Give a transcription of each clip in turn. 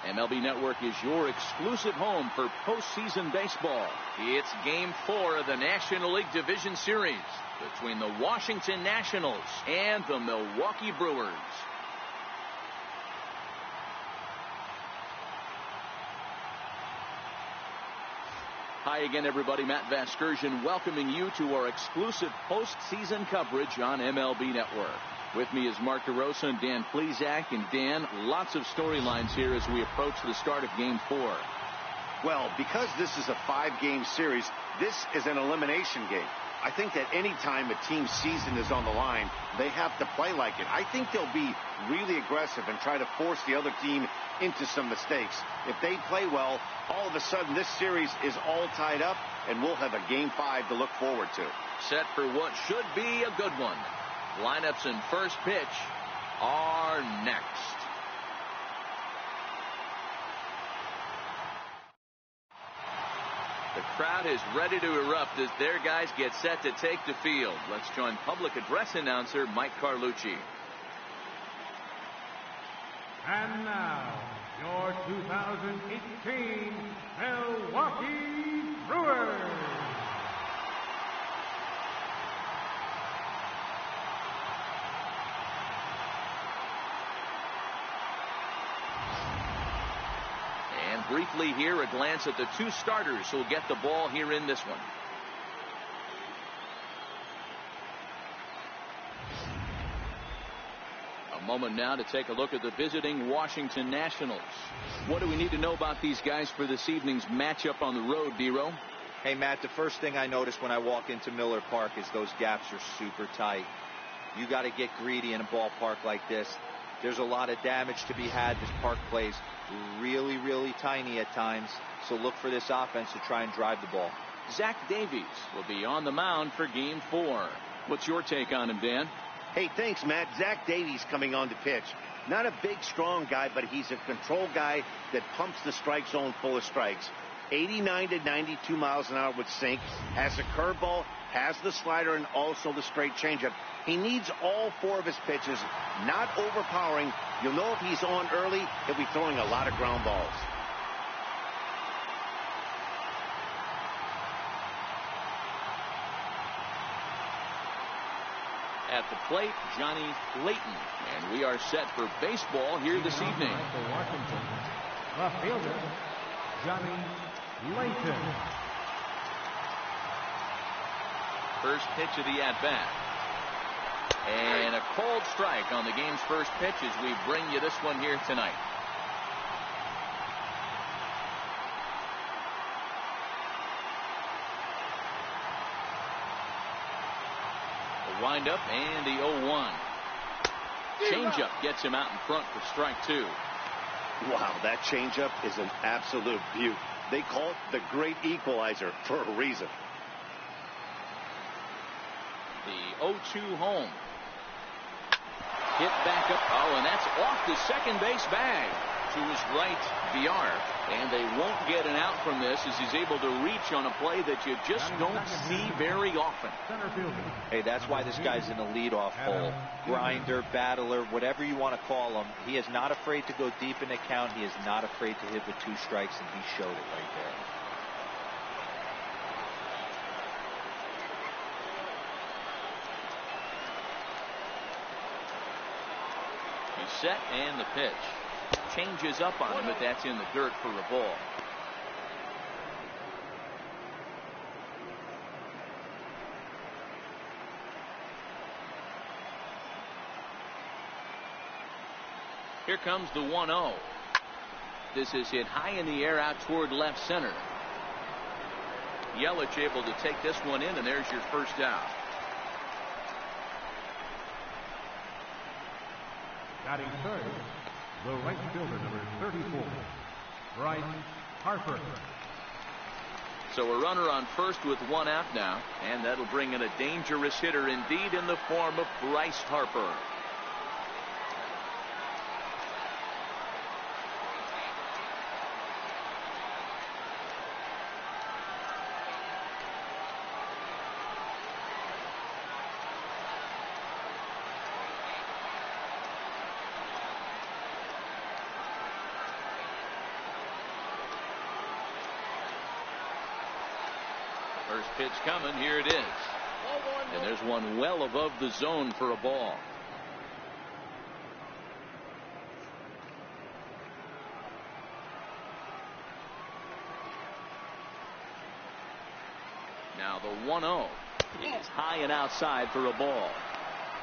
MLB Network is your exclusive home for postseason baseball. It's Game 4 of the National League Division Series between the Washington Nationals and the Milwaukee Brewers. Hi again, everybody. Matt Vasgersian welcoming you to our exclusive postseason coverage on MLB Network. With me is Mark DeRosa and Dan Plesac. And Dan, lots of storylines here as we approach the start of Game 4. Well, because this is a 5-game series, this is an elimination game. I think that any time a team's season is on the line, they have to play like it. I think they'll be really aggressive and try to force the other team into some mistakes. If they play well, all of a sudden this series is all tied up, and we'll have a Game 5 to look forward to. Set for what should be a good one. Lineups and first pitch are next. The crowd is ready to erupt as their guys get set to take the field. Let's join public address announcer Mike Carlucci. And now, your 2018 Milwaukee Brewers. And briefly here, a glance at the two starters who'll get the ball here in this one. A moment now to take a look at the visiting Washington Nationals. What do we need to know about these guys for this evening's matchup on the road, D-Row? Hey, Matt, the first thing I notice when I walk into Miller Park is those gaps are super tight. You got to get greedy in a ballpark like this. There's a lot of damage to be had. This park plays really, really tiny at times, so look for this offense to try and drive the ball. Zach Davies will be on the mound for Game 4. What's your take on him, Dan? Hey, thanks, Matt. Zach Davies coming on to pitch. Not a big, strong guy, but he's a control guy that pumps the strike zone full of strikes. 89 to 92 miles an hour with sink, has a curveball, has the slider, and also the straight changeup. He needs all 4 of his pitches, not overpowering. You'll know if he's on early, he'll be throwing a lot of ground balls. At the plate, Johnny Layton. And we are set for baseball here this evening. For Washington, left fielder, Johnny Layton. First pitch of the at-bat. And a cold strike on the game's first pitch as we bring you this one here tonight. The windup and the 0-1. Changeup gets him out in front for strike 2. Wow, that changeup is an absolute beaut. They call it the great equalizer for a reason. The 0-2 home. Hit back up. Oh, and that's off the second base bag to his right, VR. And they won't get an out from this as he's able to reach on a play that you just don't see very often. Hey, that's why this guy's in the leadoff hole. Grinder, battler, whatever you want to call him. He is not afraid to go deep in the count. He is not afraid to hit with 2 strikes, and he showed it right there. He's set and the pitch. Changes up on him, but that's in the dirt for a ball. Here comes the 1-0. This is hit high in the air out toward left center. Yelich able to take this one in, and there's your first out. Batting third, the right fielder, number 34, Bryce Harper. So a runner on first with 1 out now, and that'll bring in a dangerous hitter indeed in the form of Bryce Harper. First pitch coming. Here it is. And there's one well above the zone for a ball. Now the 1-0 is high and outside for a ball.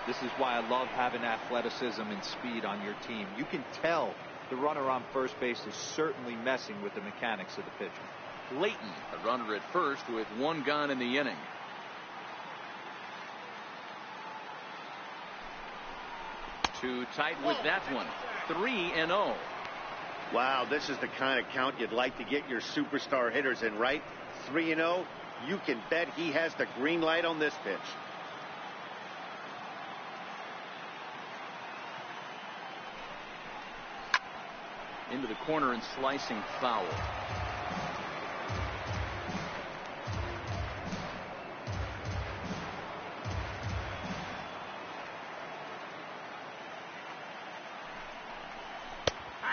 This is why I love having athleticism and speed on your team. You can tell the runner on first base is certainly messing with the mechanics of the pitcher. Layton, a runner at first with one gone in the inning. Too tight with that one. 3-0. Wow, this is the kind of count you'd like to get your superstar hitters in, right? 3-0. You can bet he has the green light on this pitch. Into the corner and slicing foul.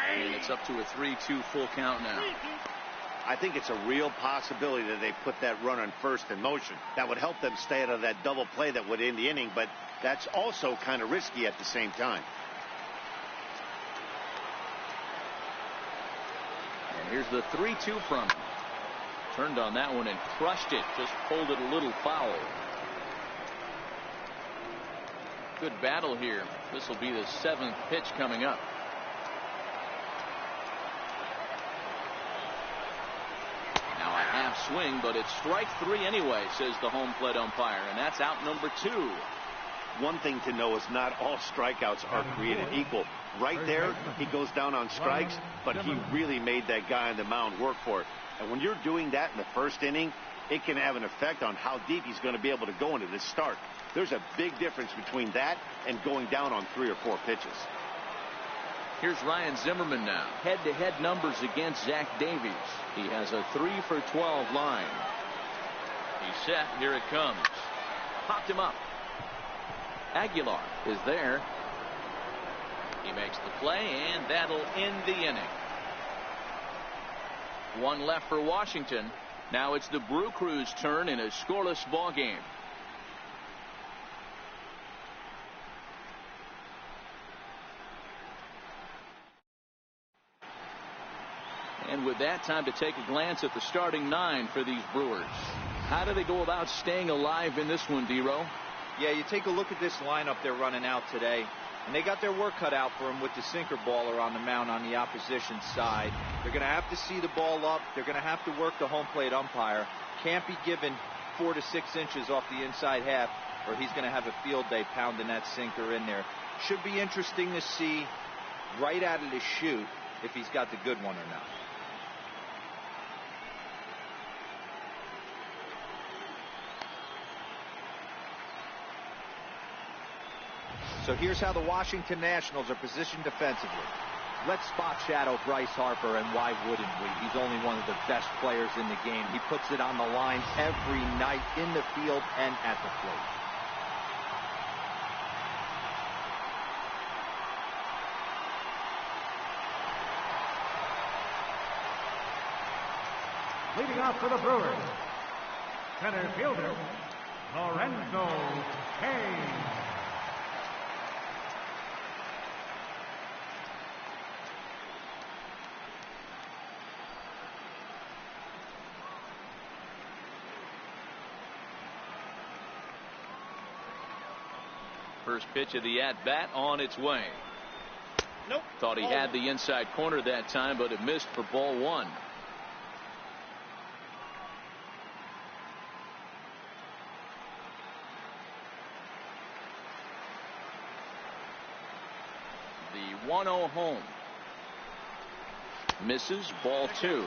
And it's up to a 3-2 full count now. I think it's a real possibility that they put that runner on first in motion. That would help them stay out of that double play that would end the inning, but that's also kind of risky at the same time. And here's the 3-2 from him. Turned on that one and crushed it. Just pulled it a little foul. Good battle here. This will be the 7th pitch coming up. Now a half swing, but it's strike 3 anyway, says the home plate umpire, and that's out number 2. One thing to know is not all strikeouts are created equal. Right there, he goes down on strikes, but he really made that guy on the mound work for it. And when you're doing that in the first inning, it can have an effect on how deep he's going to be able to go into this start. There's a big difference between that and going down on 3 or 4 pitches. Here's Ryan Zimmerman now. Head-to-head numbers against Zach Davies. He has a 3-for-12 line. He's set. Here it comes. Popped him up. Aguilar is there. He makes the play, and that'll end the inning. 1 left for Washington. Now it's the Brew Crew's turn in a scoreless ball game. And with that, time to take a glance at the starting 9 for these Brewers. How do they go about staying alive in this one, D-Row? Yeah, you take a look at this lineup they're running out today, and they got their work cut out for them with the sinker baller on the mound on the opposition side. They're going to have to see the ball up. They're going to have to work the home plate umpire. Can't be given 4 to 6 inches off the inside half, or he's going to have a field day pounding that sinker in there. Should be interesting to see right out of the chute if he's got the good one or not. So here's how the Washington Nationals are positioned defensively. Let's spot shadow Bryce Harper, and why wouldn't we? He's only one of the best players in the game. He puts it on the line every night in the field and at the plate. Leading off for the Brewers, center fielder, Lorenzo Cain. First pitch of the at-bat on its way. Nope. Thought he had the inside corner that time, but it missed for ball 1. The 1-0 home. Misses, ball 2.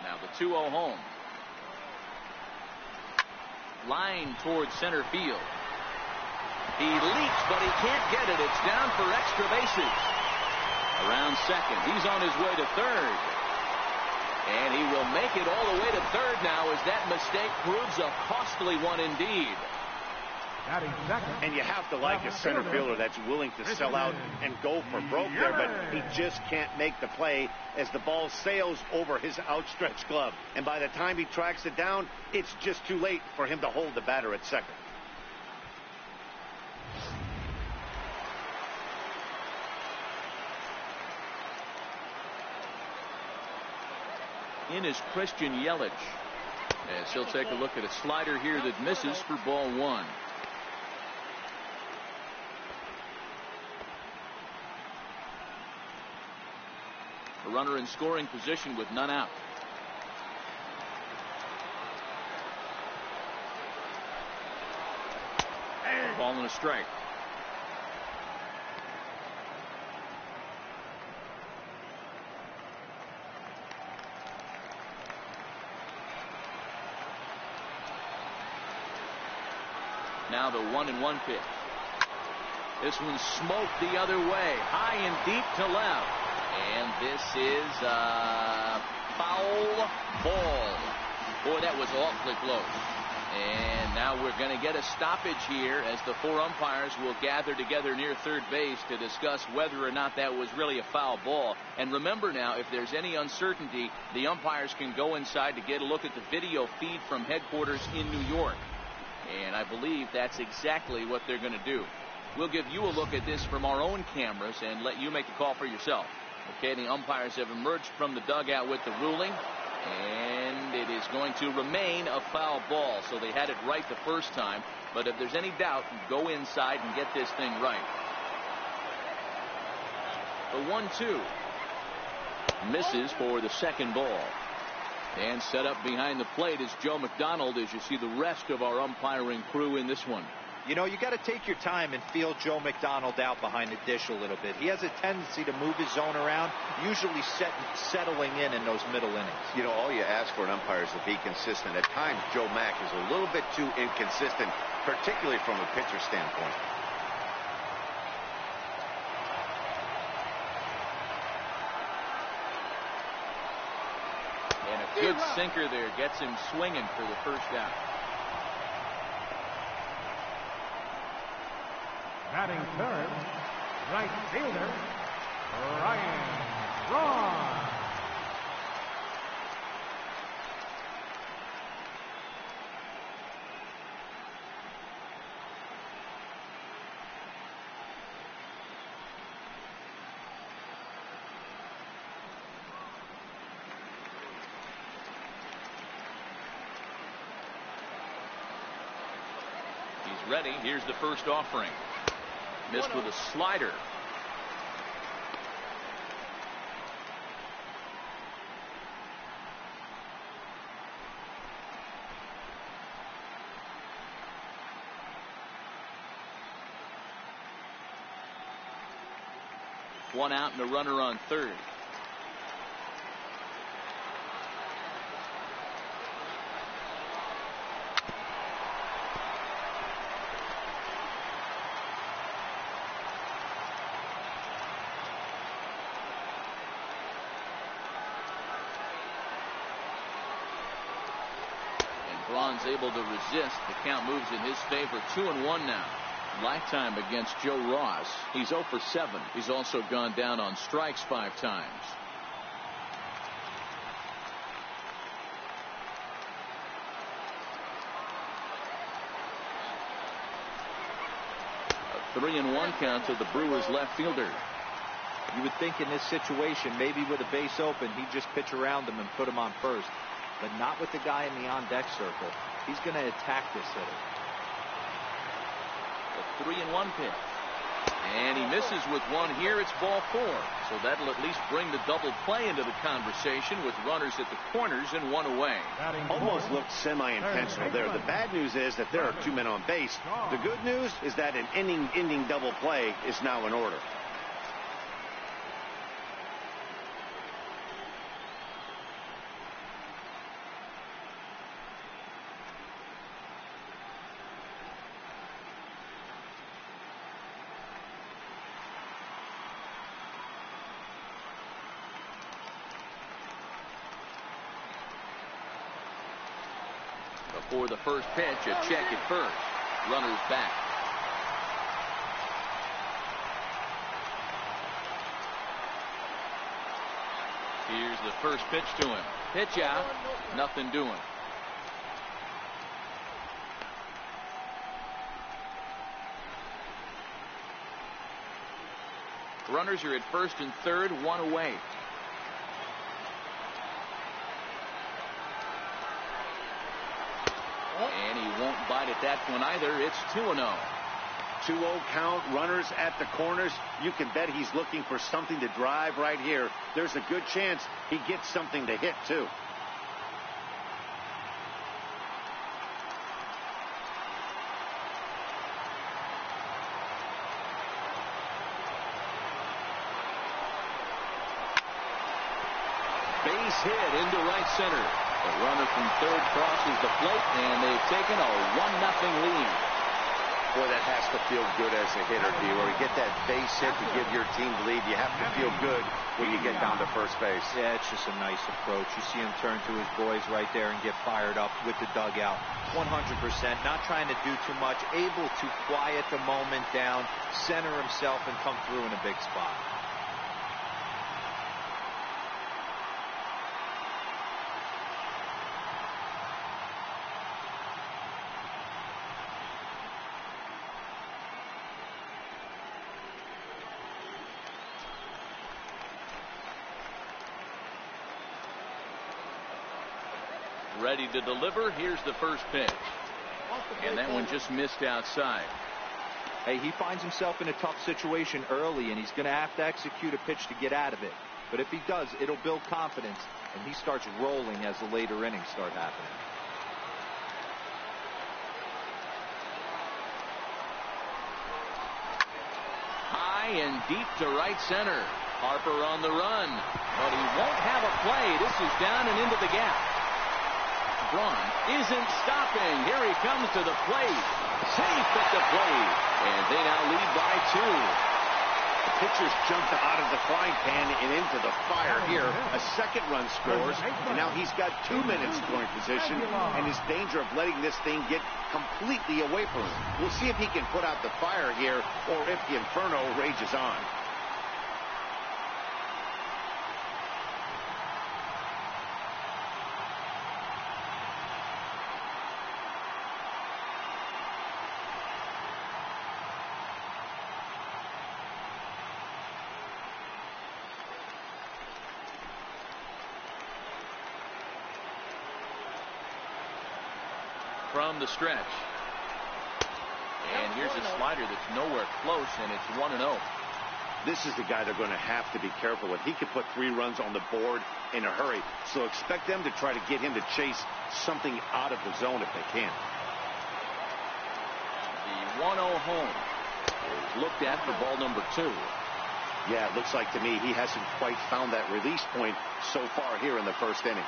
Now the 2-0 home. Line towards center field. He leaps, but he can't get it. It's down for extra bases. Around second. He's on his way to third. And he will make it all the way to third now as that mistake proves a costly one indeed. And you have to like a center fielder that's willing to sell out and go for broke there, but he just can't make the play as the ball sails over his outstretched glove. And by the time he tracks it down, it's just too late for him to hold the batter at second. In is Christian Yelich, as he'll take a look at a slider here that misses for ball one. A runner in scoring position with none out. Ball and a strike. Now the 1-1 pitch. This one smoked the other way, high and deep to left. And this is a foul ball. Boy, that was awfully close. And now we're going to get a stoppage here as the four umpires will gather together near third base to discuss whether or not that was really a foul ball. And remember now, if there's any uncertainty, the umpires can go inside to get a look at the video feed from headquarters in New York. And I believe that's exactly what they're going to do. We'll give you a look at this from our own cameras and let you make the call for yourself. Okay, the umpires have emerged from the dugout with the ruling, and it is going to remain a foul ball. So they had it right the first time, but if there's any doubt, go inside and get this thing right. The 1-2 misses for the second ball. And set up behind the plate is Joe McDonald as you see the rest of our umpiring crew in this one. You know, you got to take your time and feel Joe McDonald out behind the dish a little bit. He has a tendency to move his zone around, usually settling in those middle innings. You know, all you ask for an umpire is to be consistent. At times, Joe Mack is a little bit too inconsistent, particularly from a pitcher standpoint. And a good sinker there gets him swinging for the first out. Batting third, right fielder, Ryan Braun. He's ready. Here's the first offering. Missed with a slider. One out and a runner on third. Braun's able to resist. The count moves in his favor. 2-1 now. Lifetime against Joe Ross. He's 0 for 7. He's also gone down on strikes 5 times. A 3-1 count to the Brewers left fielder. You would think in this situation, maybe with a base open, he'd just pitch around him and put him on first. But not with the guy in the on-deck circle. He's going to attack this hitter. A 3-1 pitch. And he misses with one here. It's ball 4. So that'll at least bring the double play into the conversation with runners at the corners and one away. Almost looked semi-intentional there. The bad news is that there are 2 men on base. The good news is that an inning double play is now in order. for the first pitch. A check at first. Runners back. Here's the first pitch to him. Pitch out. Nothing doing. Runners are at first and third, one away. And he won't bite at that one either. It's 2-0. 2-0 count, runners at the corners. You can bet he's looking for something to drive right here. There's a good chance he gets something to hit, too. Base hit into right center. The runner from third crosses the plate, and they've taken a 1-0 lead. Boy, that has to feel good as a hitter, D. Where you get that base hit to give your team the lead, you have to feel good when you get down to first base. Yeah, it's just a nice approach. You see him turn to his boys right there and get fired up with the dugout. 100%, not trying to do too much, able to quiet the moment down, center himself, and come through in a big spot. Ready to deliver. Here's the first pitch. And that one just missed outside. Hey, he finds himself in a tough situation early, and he's going to have to execute a pitch to get out of it. But if he does, it'll build confidence, and he starts rolling as the later innings start happening. High and deep to right center. Harper on the run, but he won't have a play. This is down and into the gap. Braun isn't stopping. Here he comes to the plate. Safe at the plate. And they now lead by 2. The pitcher's jumped out of the frying pan and into the fire here. A second run scores, and now he's got 2 men in scoring position and is danger of letting this thing get completely away from him. We'll see if he can put out the fire here or if the inferno rages on. From the stretch. And here's a slider that's nowhere close, and it's 1-0. This is the guy they're going to have to be careful with. He could put 3 runs on the board in a hurry, so expect them to try to get him to chase something out of the zone if they can. The 1-0 home is looked at for ball number 2. Yeah, it looks like to me he hasn't quite found that release point so far here in the first inning.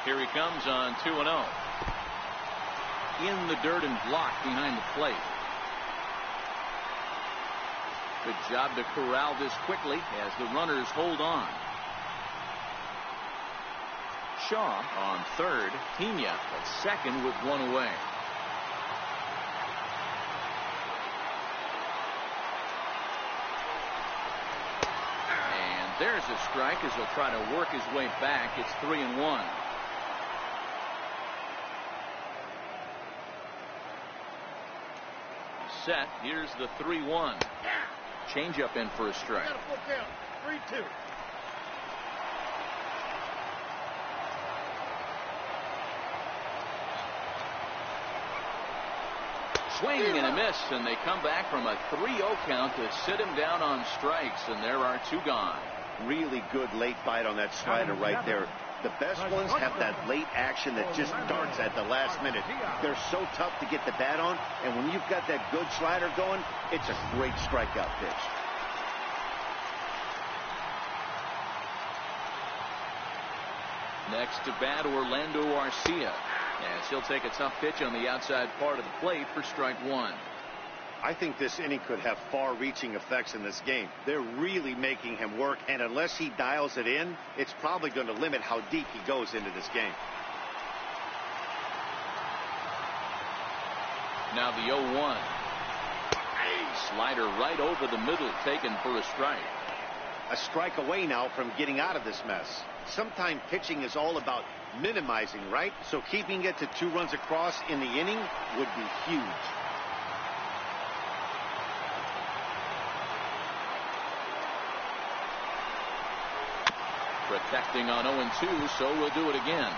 Here he comes on 2-0. In the dirt and blocked behind the plate. Good job to corral this quickly as the runners hold on. Shaw on third. Pena at second with 1 away. And there's a strike as he'll try to work his way back. It's 3-1. Set. Here's the 3-1. Changeup in for a strike. 3-2. Swing and a miss, and they come back from a 3-0 count to sit him down on strikes, and there are 2 gone. Really good late bite on that slider right there. The best ones have that late action that just darts at the last minute. They're so tough to get the bat on, and when you've got that good slider going, it's a great strikeout pitch. Next to bat, Orlando Arcia. Yes, he'll take a tough pitch on the outside part of the plate for strike one. I think this inning could have far-reaching effects in this game. They're really making him work, and unless he dials it in, it's probably going to limit how deep he goes into this game. Now the 0-1. Slider right over the middle, taken for a strike. A strike away now from getting out of this mess. Sometimes pitching is all about minimizing, right? So keeping it to 2 runs across in the inning would be huge. Protecting on 0-2, so we'll do it again.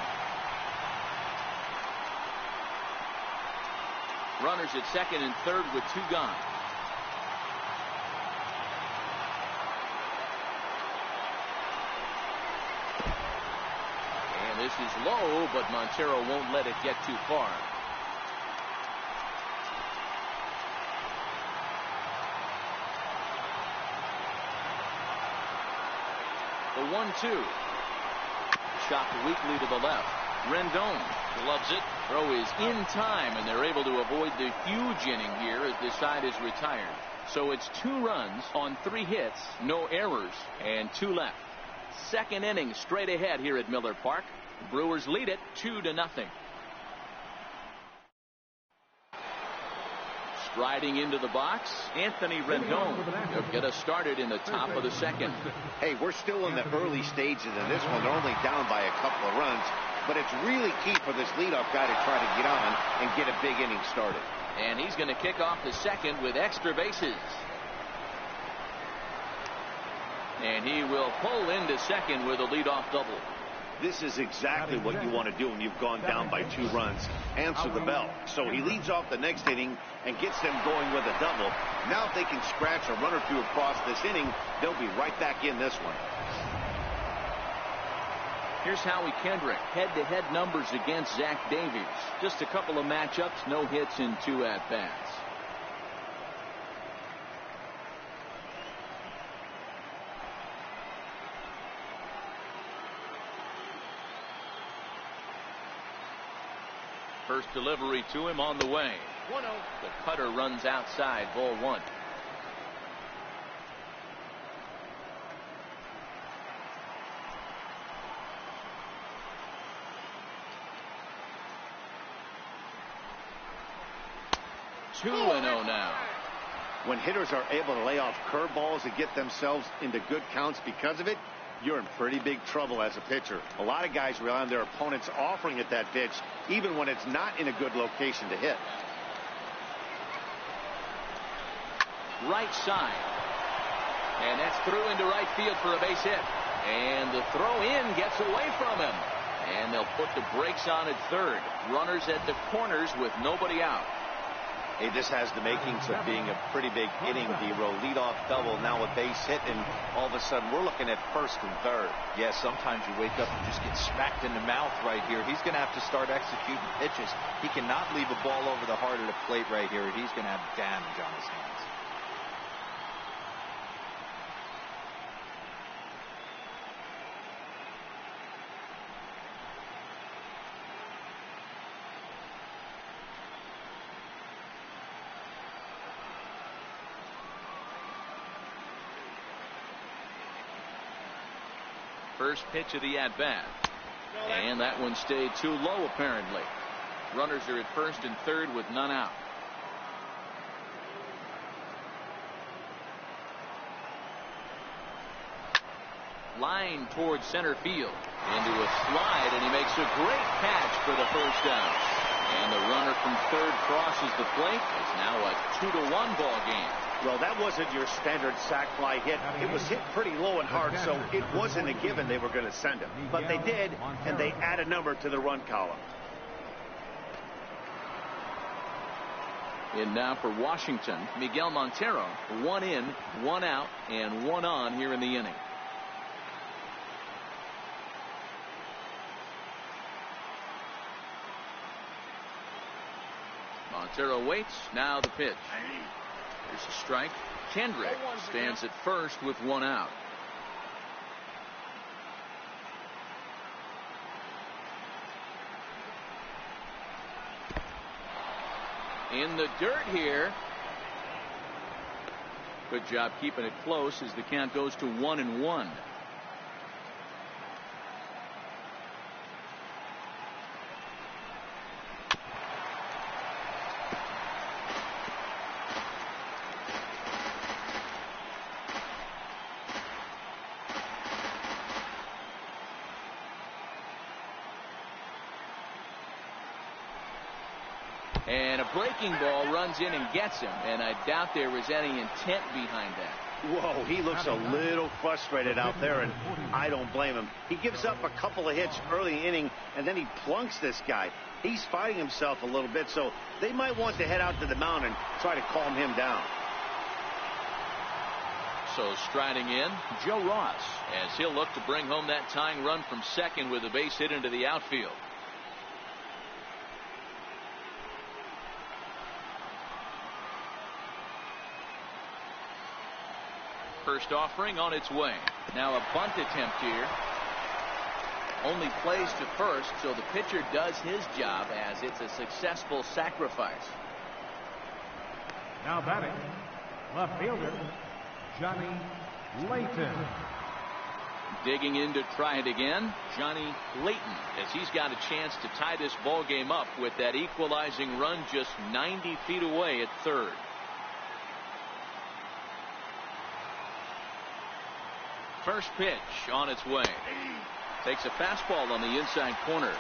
Runners at second and third with 2 gone. And this is low, but Montero won't let it get too far. The 1-2. Chopped weakly to the left. Rendon loves it. Throw is in time, and they're able to avoid the huge inning here as this side is retired. So it's 2 runs on 3 hits, no errors, and 2 left. Second inning straight ahead here at Miller Park. Brewers lead it 2-0. Striding into the box, Anthony Rendon. He'll get us started in the top of the second. Hey, we're still in the early stages of this one. They're only down by a couple of runs, but it's really key for this leadoff guy to try to get on and get a big inning started. And he's going to kick off the second with extra bases. And he will pull into second with a leadoff double. This is exactly what you want to do when you've gone down by 2 runs. Answer the bell. So he leads off the next inning and gets them going with a double. Now if they can scratch a run or 2 across this inning, they'll be right back in this one. Here's Howie Kendrick. Head-to-head numbers against Zach Davies. Just a couple of matchups, no hits in 2 at-bats. First delivery to him on the way. 1-0. The cutter runs outside, ball 1. Two and 0 now. When hitters are able to lay off curveballs and get themselves into good counts because of it, you're in pretty big trouble as a pitcher. A lot of guys rely on their opponents offering at that pitch, even when it's not in a good location to hit. Right side. And that's through into right field for a base hit. And the throw in gets away from him. And they'll put the brakes on at third. Runners at the corners with nobody out. Hey, this has the makings of being a pretty big inning, D-Row. Leadoff double, now a base hit, and all of a sudden we're looking at first and third. Yeah, sometimes you wake up and just get smacked in the mouth right here. He's going to have to start executing pitches. He cannot leave a ball over the heart of the plate right here. He's going to have damage on his hands. First pitch of the at-bat. And that one stayed too low, apparently. Runners are at first and third with none out. Line towards center field. Into a slide, and he makes a great catch for the first out. And the runner from third crosses the plate. It's now a 2-1 ball game. Well, that wasn't your standard sac fly hit. It was hit pretty low and hard, so it wasn't a given they were going to send him. But they did, and they add a number to the run column. And now for Washington, Miguel Montero. 1 in, 1 out, and 1 on here in the inning. Montero waits. Now the pitch. Here's a strike. Kendrick stands at first with 1 out. in the dirt here. Good job keeping it close as the count goes to 1-1. And a breaking ball runs in and gets him, and I doubt there was any intent behind that. Whoa, he looks a little frustrated out there, and I don't blame him. He gives up a couple of hits early in the inning, and then he plunks this guy. He's fighting himself a little bit, so they might want to head out to the mound and try to calm him down. So striding in, Joe Ross, as he'll look to bring home that tying run from second with a base hit into the outfield. First offering on its way. Now a bunt attempt here. Only plays to first, so the pitcher does his job as it's a successful sacrifice. Now batting, left fielder, Johnny Layton. Digging in to try it again, Johnny Layton, as he's got a chance to tie this ball game up with that equalizing run just 90 feet away at third. First pitch on its way. Takes a fastball on the inside corner.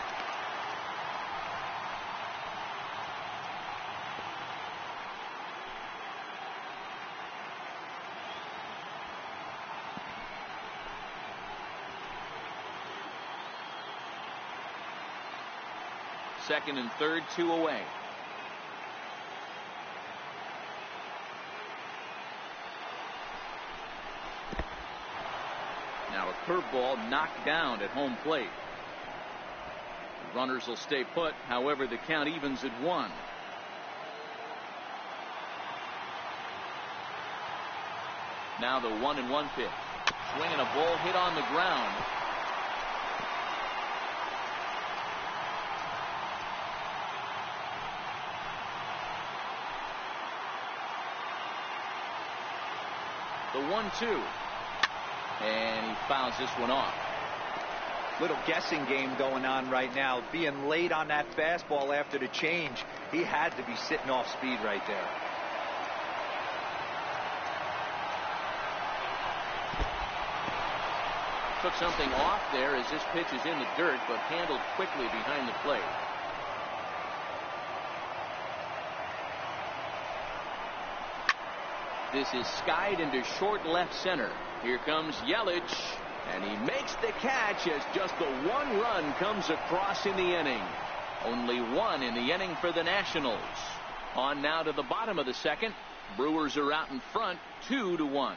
Second and third, 2 away. Now a curveball knocked down at home plate. The runners will stay put. However, the count evens at 1. Now the 1-1 pitch. Swinging a ball hit on the ground. The 1-2. And he fouls this one off. Little guessing game going on right now. Being late on that fastball after the change. He had to be sitting off speed right there. Took something off there as this pitch is in the dirt, but handled quickly behind the plate. This is skied into short left center. Here comes Yelich, and he makes the catch as just the one run comes across in the inning. Only one in the inning for the Nationals. On now to the bottom of the second. Brewers are out in front, 2-1.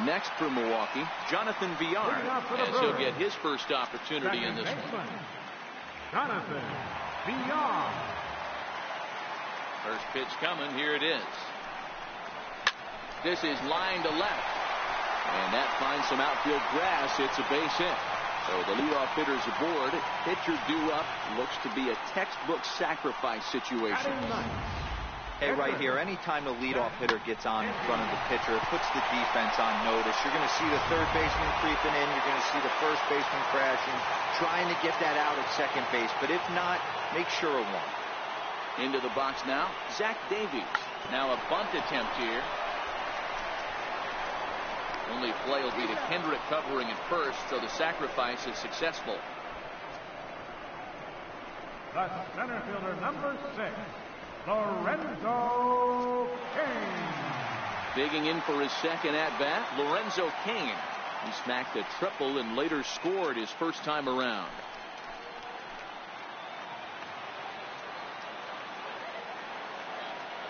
Next for Milwaukee, Jonathan Villar, as he'll get his first opportunity in this one. Jonathan Villar. First pitch coming. Here it is. This is line to left. And that finds some outfield grass. It's a base hit. So the leadoff hitter's aboard. Pitcher due up. Looks to be a textbook sacrifice situation. Hey, right here, anytime the leadoff hitter gets on in front of the pitcher, it puts the defense on notice. You're going to see the third baseman creeping in. You're going to see the first baseman crashing, trying to get that out at second base. But if not, make sure of one. Into the box now, Zach Davies. Now a bunt attempt here. Only play will be to Kendrick covering at first, so the sacrifice is successful. The center fielder, number 6, Lorenzo Cain. Digging in for his second at-bat, Lorenzo Cain. He smacked a triple and later scored his first time around.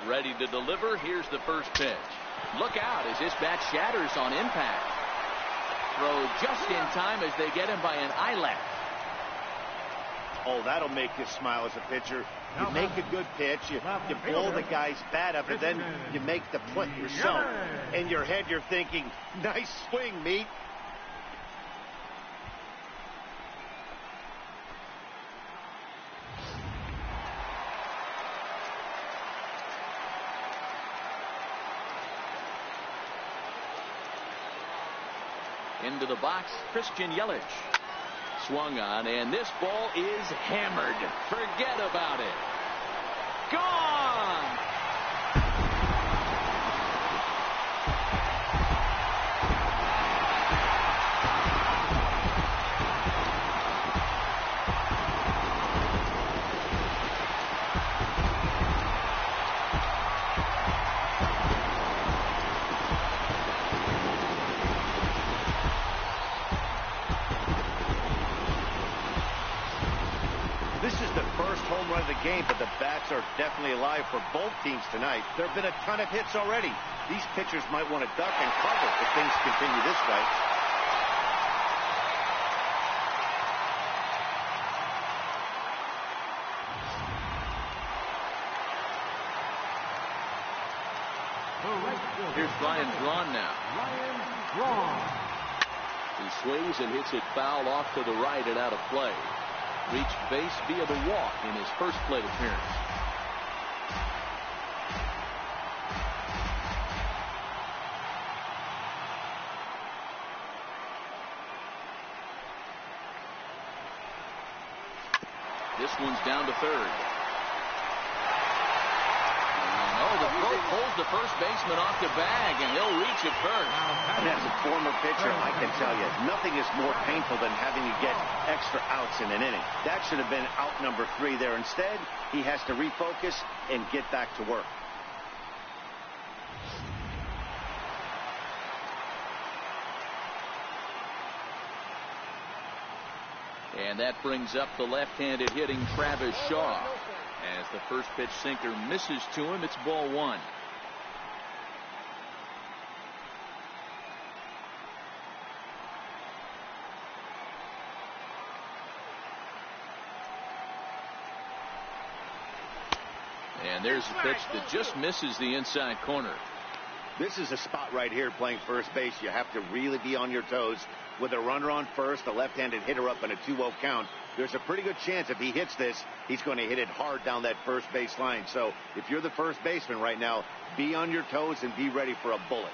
Ready to deliver. Here's the first pitch. Look out as this bat shatters on impact. Throw just in time as they get him by an eyelash. Oh, that'll make you smile as a pitcher. You make a good pitch, you blow the guy's bat up, and then you make the play yourself. In your head, you're thinking, nice swing, meat. Into the box, Christian Yelich. Swung on, and this ball is hammered. Forget about it. Gone! This is the first home run of the game, but the bats are definitely alive for both teams tonight. There have been a ton of hits already. These pitchers might want to duck and cover if things continue this way. Here's Ryan Braun now. Ryan Braun. He swings and hits it foul off to the right and out of play. Reached base via the walk in his first plate appearance. This one's down to third. The throw pulls the first baseman off the bag, and he'll reach it first. And as a former pitcher, I can tell you, nothing is more painful than having to get extra outs in an inning. That should have been out number 3 there. Instead, he has to refocus and get back to work. And that brings up the left-handed hitting Travis Shaw. As the first pitch sinker misses to him, it's ball 1. And there's a pitch that just misses the inside corner. This is a spot right here playing first base. You have to really be on your toes. With a runner on first, a left-handed hitter up in a 2-0 count, there's a pretty good chance if he hits this, he's going to hit it hard down that first base line. So if you're the first baseman right now, be on your toes and be ready for a bullet.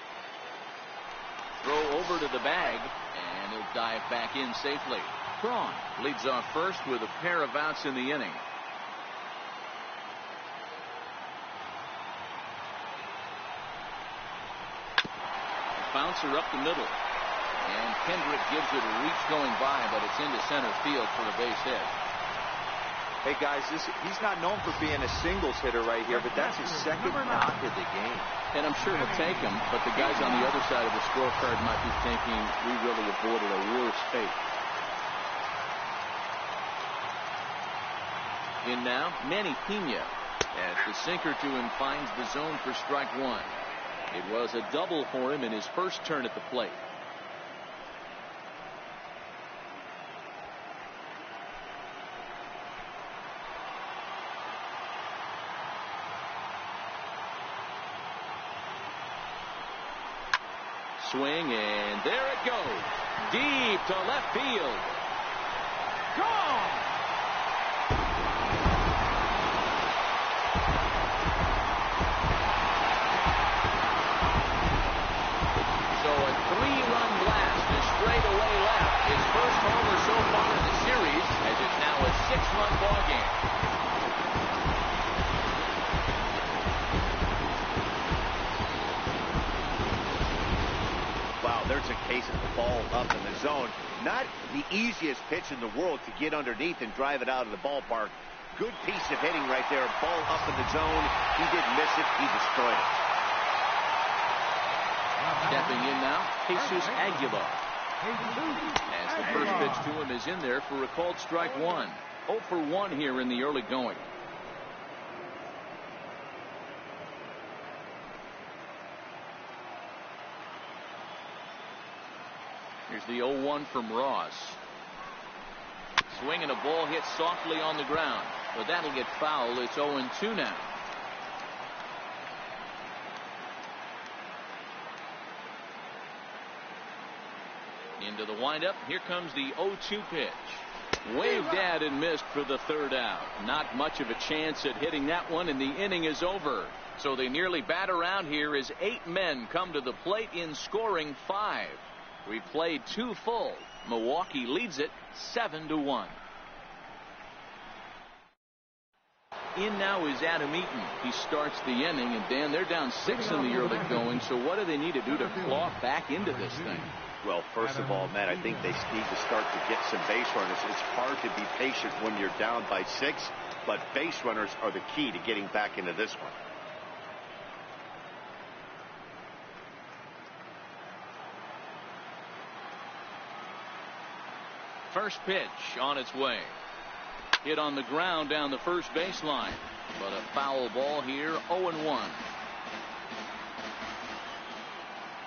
Throw over to the bag, and he'll dive back in safely. Braun leads off first with a pair of outs in the inning. Bouncer up the middle. And Kendrick gives it a reach going by, but it's into center field for a base hit. Hey, guys, he's not known for being a singles hitter right here, but that's his second knock of the game. And I'm sure he'll take him, but the guys on the other side of the scorecard might be thinking we really avoided a worse fate. In now, Manny Pena, as the sinker to him finds the zone for strike 1. It was a double for him in his first turn at the plate. Swing, and there it goes. Deep to left field. Gone! So a 3-run blast is straight away left. His first homer so far in the series, as it's now a 6-run ballgame. There's a case of the ball up in the zone. Not the easiest pitch in the world to get underneath and drive it out of the ballpark. Good piece of hitting right there. Ball up in the zone. He didn't miss it. He destroyed it. Stepping in now, Jesus Aguilar. As the first pitch to him is in there for a called strike 1. 0 for 1 here in the early going. Here's the 0-1 from Ross. Swing and a ball hit softly on the ground, but that'll get foul. It's 0-2 now. Into the windup. Here comes the 0-2 pitch. Waved at and missed for the third out. Not much of a chance at hitting that one, and the inning is over. So they nearly bat around here as 8 men come to the plate in scoring 5. We've played 2 full. Milwaukee leads it 7-1. In now is Adam Eaton. He starts the inning, and Dan, they're down 6 in the early going. So what do they need to do to claw back into this thing? Well, first of all, Matt, I think they need to start to get some base runners. It's hard to be patient when you're down by 6, but base runners are the key to getting back into this one. First pitch on its way. Hit on the ground down the first baseline, but a foul ball here. 0-1.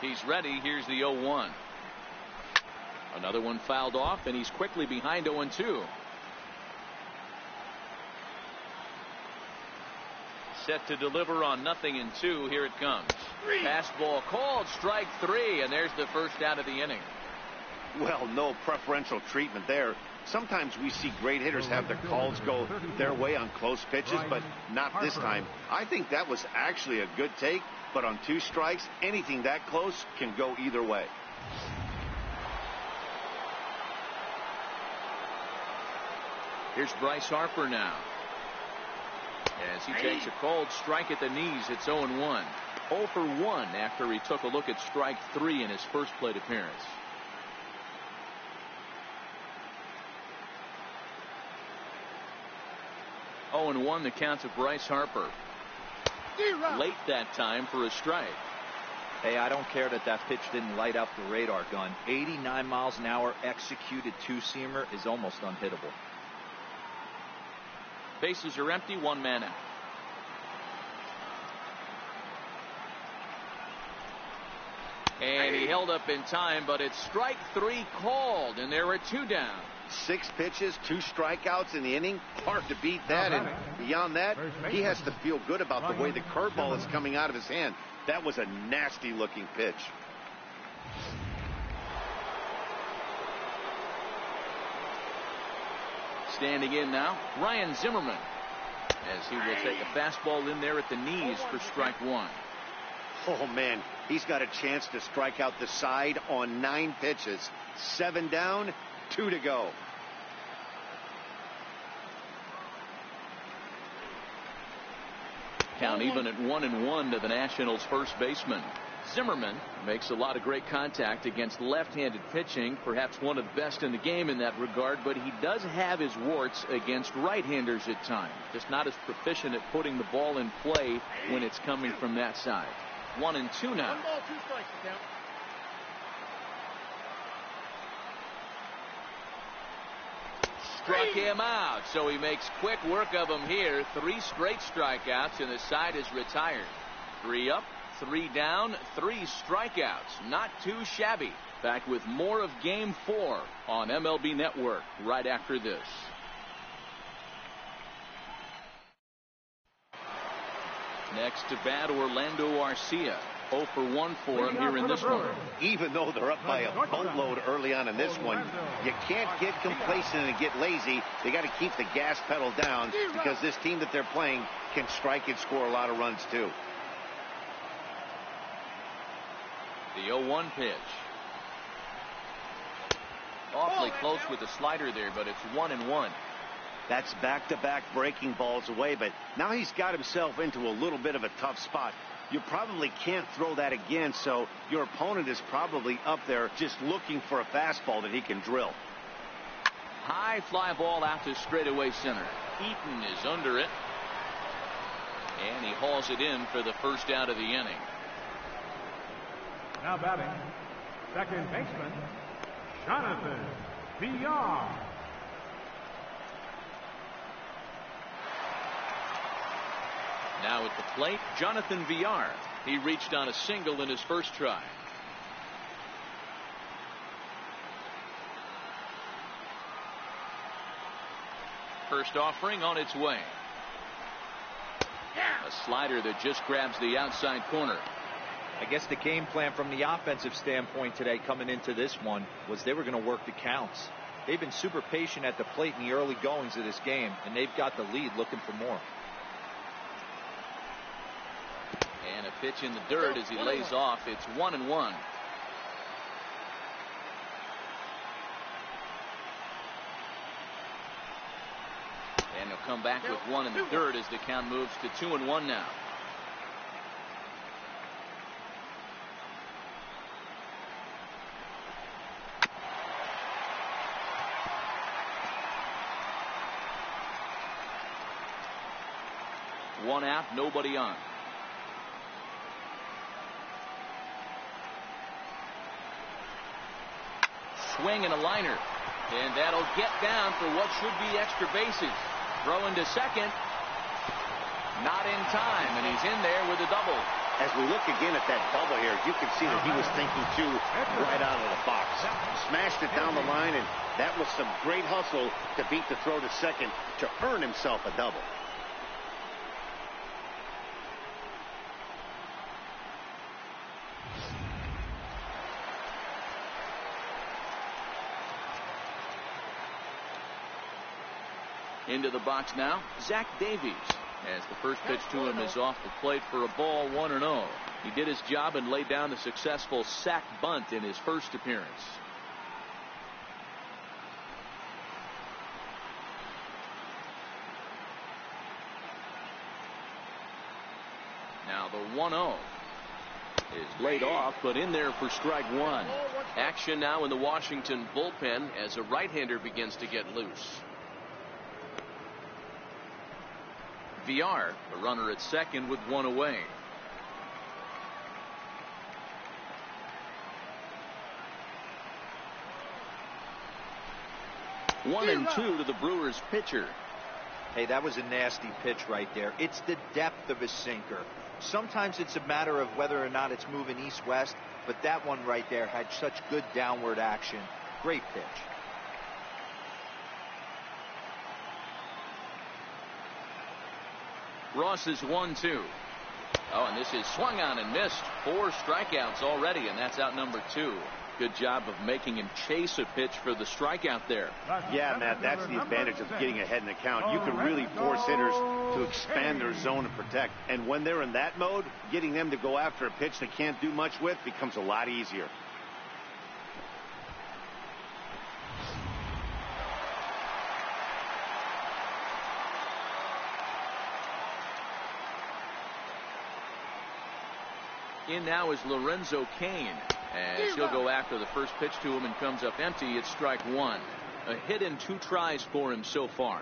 He's ready. Here's the 0-1. Another one fouled off, and he's quickly behind 0-2. Set to deliver on 0-2. Here it comes. Fastball called, strike 3, and there's the first out of the inning. Well, no preferential treatment there. Sometimes we see great hitters have their calls go their way on close pitches, but not this time. I think that was actually a good take, but on 2 strikes, anything that close can go either way. Here's Bryce Harper now. As he takes a cold strike at the knees, it's 0-1. 0 for 1 after he took a look at strike 3 in his first plate appearance. Oh, 0-1 the count to Bryce Harper. Late that time for a strike. Hey, I don't care that pitch didn't light up the radar gun. 89 miles an hour executed 2-seamer is almost unhittable. Bases are empty, 1 man out. And he held up in time, but it's strike 3 called, and there are 2 down. 6 pitches, 2 strikeouts in the inning. Hard to beat that. And beyond that, he has to feel good about the way the curveball is coming out of his hand. That was a nasty looking pitch. Standing in now, Ryan Zimmerman, as he will take a fastball in there at the knees for strike 1. Oh, man, he's got a chance to strike out the side on 9 pitches. 7 down, 2 to go. Count even at 1-1 to the Nationals' first baseman. Zimmerman makes a lot of great contact against left-handed pitching, perhaps one of the best in the game in that regard, but he does have his warts against right-handers at times. Just not as proficient at putting the ball in play when it's coming from that side. 1-2 now. 1 ball, 2 strikes, count. Struck him out, so he makes quick work of him here. 3 straight strikeouts, and the side is retired. 3 up, 3 down, 3 strikeouts. Not too shabby. Back with more of Game 4 on MLB Network right after this. Next to bat, Orlando Arcia. 0 for 1 for him here in this one. Even though they're up by a boatload early on in this one, you can't get complacent and get lazy. They got to keep the gas pedal down because this team that they're playing can strike and score a lot of runs too. The 0-1 pitch. Awfully close with the slider there, but it's 1-1. That's back-to-back breaking balls away, but now he's got himself into a little bit of a tough spot. You probably can't throw that again, so your opponent is probably up there just looking for a fastball that he can drill. High fly ball out to straightaway center. Eaton is under it, and he hauls it in for the first out of the inning. Now batting, second baseman, Jonathan Villar. Now at the plate, Jonathan Villar. He reached on a single in his first try. First offering on its way. A slider that just grabs the outside corner. I guess the game plan from the offensive standpoint today coming into this one was they were going to work the counts. They've been super patient at the plate in the early goings of this game, and they've got the lead looking for more. And a pitch in the dirt as he lays off. It's 1-1. come back with one in the third as the count moves to 2-1 now. One out, nobody on. Swing and a liner. And that'll get down for what should be extra bases. Throw into second. Not in time, and he's in there with a double. As we look again at that bubble here, you can see that he was thinking too right out of the box. Smashed it down the line, and that was some great hustle to beat the throw to second to earn himself a double. Into the box now, Zach Davies, as the first pitch to him is off the plate for a ball, 1-0. He did his job and laid down the successful sac bunt in his first appearance. Now the 1-0 is laid off, but in there for strike one. Action now in the Washington bullpen as a right-hander begins to get loose. VR, the runner at second with one away. One and two to the Brewers pitcher. Hey, that was a nasty pitch right there. It's the depth of his sinker. Sometimes it's a matter of whether or not it's moving east-west, but that one right there had such good downward action. Great pitch. Ross is 1-2. Oh, and this is swung on and missed. 4 strikeouts already, and that's out number 2. Good job of making him chase a pitch for the strikeout there. Yeah, Matt, that's the advantage of getting ahead in the count. You can really force hitters to expand their zone and protect. And when they're in that mode, getting them to go after a pitch they can't do much with becomes a lot easier. In now is Lorenzo Cain, as he'll go after the first pitch to him and comes up empty. It's strike one. A hit in 2 tries for him so far.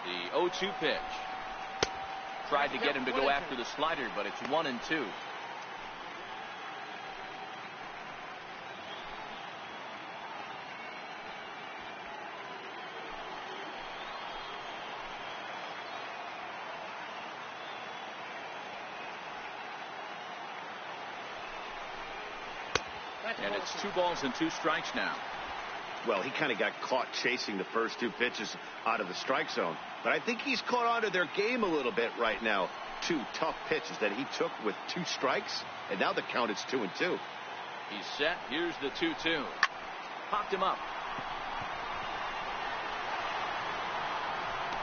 The 0-2 pitch. Tried to get him to go after the slider, but it's 1-2. And it's 2 balls and 2 strikes now. Well, he kind of got caught chasing the first 2 pitches out of the strike zone. But I think he's caught on to their game a little bit right now. 2 tough pitches that he took with 2 strikes, and now the count is 2-2. He's set. Here's the 2-2. Popped him up.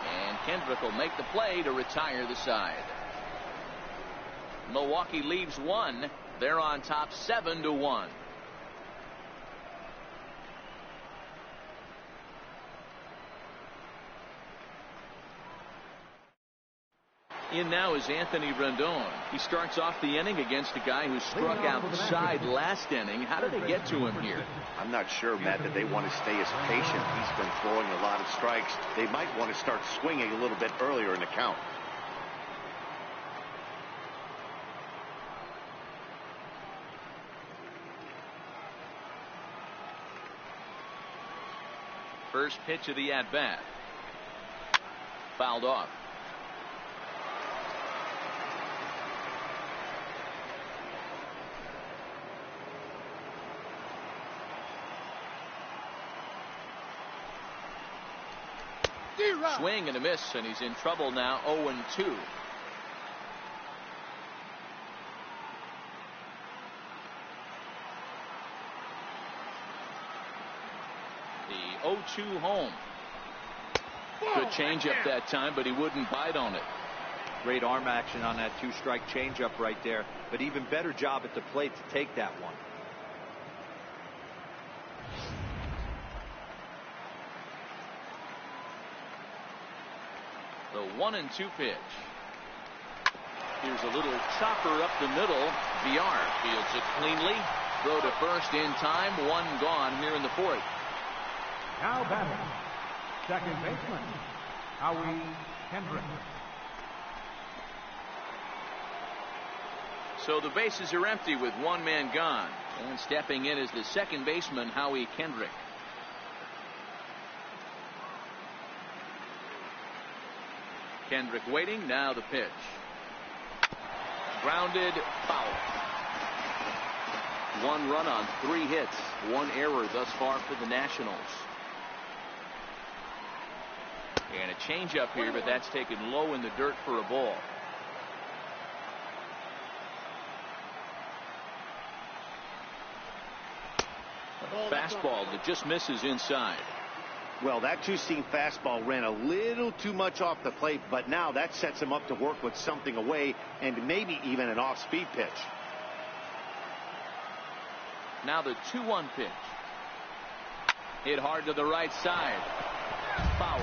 And Kendrick will make the play to retire the side. Milwaukee leaves 1. They're on top 7-1. In now is Anthony Rendon. He starts off the inning against a guy who struck outside last inning. How did they get to him here? I'm not sure, Matt, that they want to stay as patient. He's been throwing a lot of strikes. They might want to start swinging a little bit earlier in the count. First pitch of the at-bat. Fouled off. Swing and a miss, and he's in trouble now. 0-2. The 0-2 home. Good changeup that time, but he wouldn't bite on it. Great arm action on that 2-strike changeup right there, but even better job at the plate to take that one. The 1-2 pitch. Here's a little chopper up the middle. VR fields it cleanly. Throw to first in time. One gone here in the fourth. Now batting, second baseman, Howie Kendrick. So the bases are empty with one man gone. And stepping in is the second baseman, Howie Kendrick. Kendrick waiting. Now the pitch. Grounded, foul. One run on 3 hits. One error thus far for the Nationals. And a changeup here, but that's taken low in the dirt for a ball. A fastball that just misses inside. Well, that two-seam fastball ran a little too much off the plate, but now that sets him up to work with something away and maybe even an off-speed pitch. Now the 2-1 pitch. Hit hard to the right side. Foul.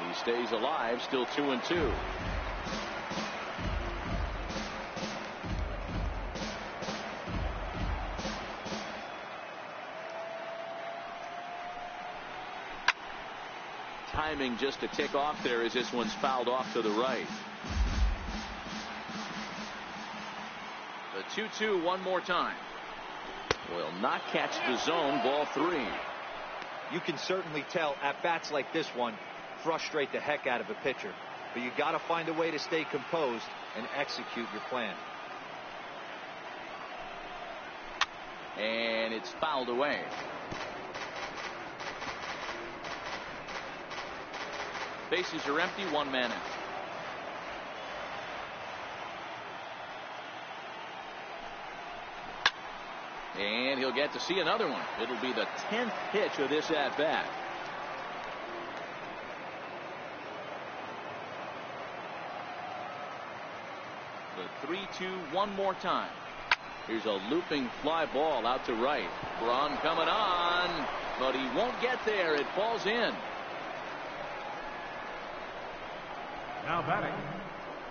He stays alive, still 2-2. Timing just a tick off there as this one's fouled off to the right. The 2-2 one more time. Will not catch the zone. Ball 3. You can certainly tell at bats like this one frustrate the heck out of a pitcher, but you got to find a way to stay composed and execute your plan. And it's fouled away. Bases are empty, one man out. And he'll get to see another one. It'll be the 10th pitch of this at bat. The 3-2 one more time. Here's a looping fly ball out to right. Braun coming on, but he won't get there. It falls in. Now batting,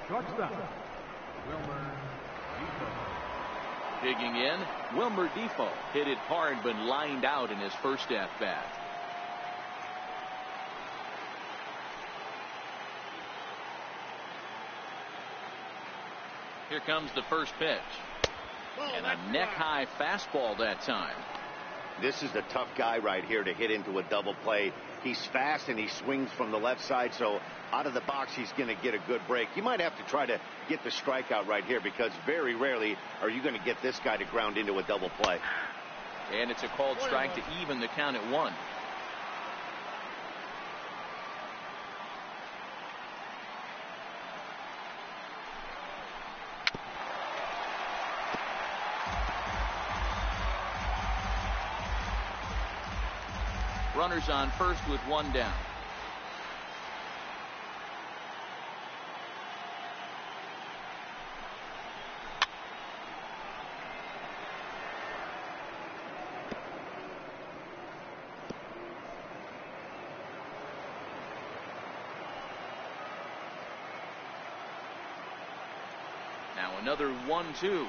shortstop, Wilmer Defoe. Digging in, Wilmer Defoe hit it hard but lined out in his first at bat. Here comes the first pitch. And a neck-high fastball that time. This is the tough guy right here to hit into a double play. He's fast and he swings from the left side, so out of the box he's going to get a good break. You might have to try to get the strikeout right here because very rarely are you going to get this guy to ground into a double play. And it's a called strike to even the count at 1. Runners on first with one down. Now another 1-2.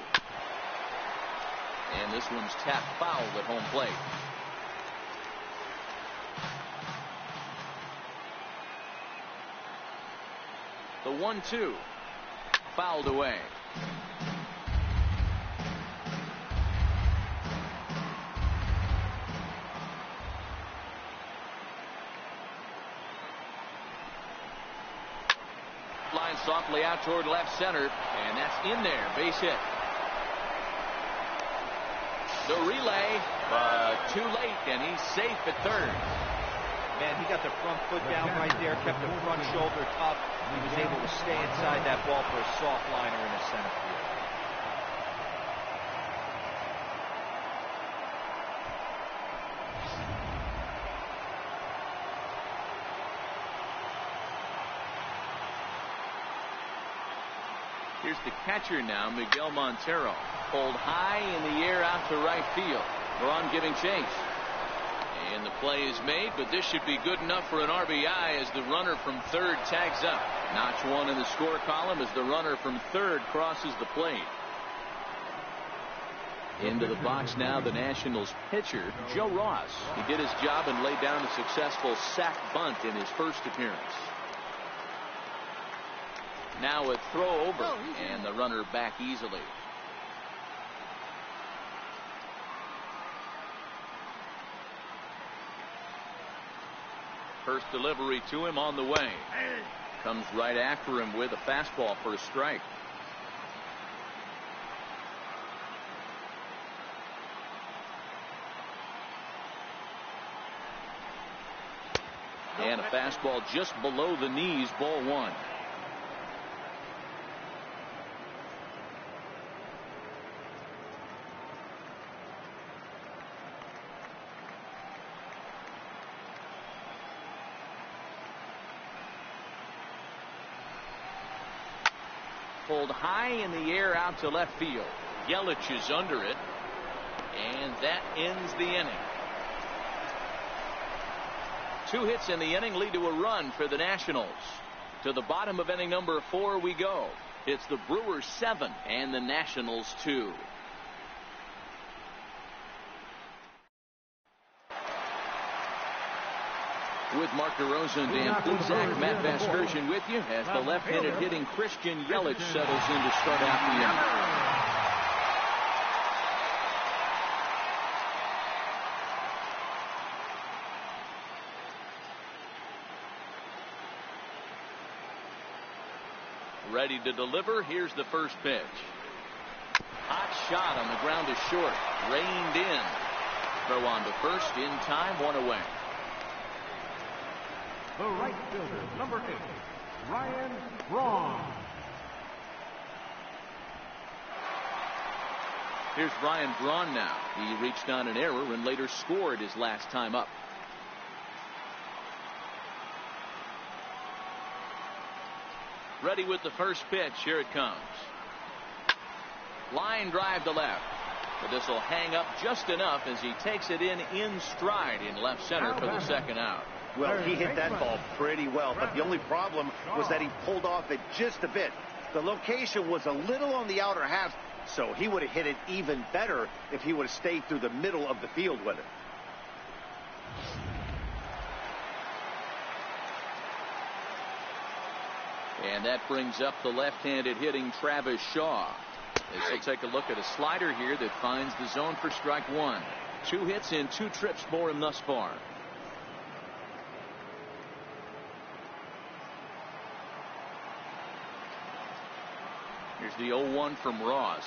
And this one's tapped foul at home plate. The 1-2 fouled away. Line softly out toward left center, and that's in there. Base hit. The relay, too late, and he's safe at third. Man, he got the front foot down right there, kept the front shoulder up. He was able to stay inside that ball for a soft liner in the center field. Here's the catcher now, Miguel Montero. Pulled high in the air out to right field. Braun giving chase. And the play is made, but this should be good enough for an RBI as the runner from third tags up. Notch one in the score column as the runner from third crosses the plate. Into the box now, the Nationals pitcher, Joe Ross. He did his job and laid down a successful sac bunt in his first appearance. Now a throw over, and the runner back easily. First delivery to him on the way. Comes right after him with a fastball for a strike. And a fastball just below the knees, ball one. Pulled high in the air out to left field. Yelich is under it, and that ends the inning. 2 hits in the inning lead to a run for the Nationals. To the bottom of inning number 4 we go. It's the Brewers 7 and the Nationals 2. With Mark DeRosa and Dan Plesac, Matt Vasgersian with you as the left-handed hitting Christian Yelich settles in to start out the inning. Ready to deliver. Here's the first pitch. Hot shot on the ground is short. Reined in. Throw on to first in time, 1 away. The right fielder, number 8, Ryan Braun. Here's Ryan Braun now. He reached on an error and later scored his last time up. Ready with the first pitch. Here it comes. Line drive to left. But this will hang up just enough as he takes it in stride in left center for the second out. Well, he hit that ball pretty well, but the only problem was that he pulled off it just a bit. The location was a little on the outer half, so he would have hit it even better if he would have stayed through the middle of the field with it. And that brings up the left-handed hitting Travis Shaw. As he'll take a look at a slider here that finds the zone for strike 1. 2 hits in 2 trips for him thus far. Here's the 0-1 from Ross.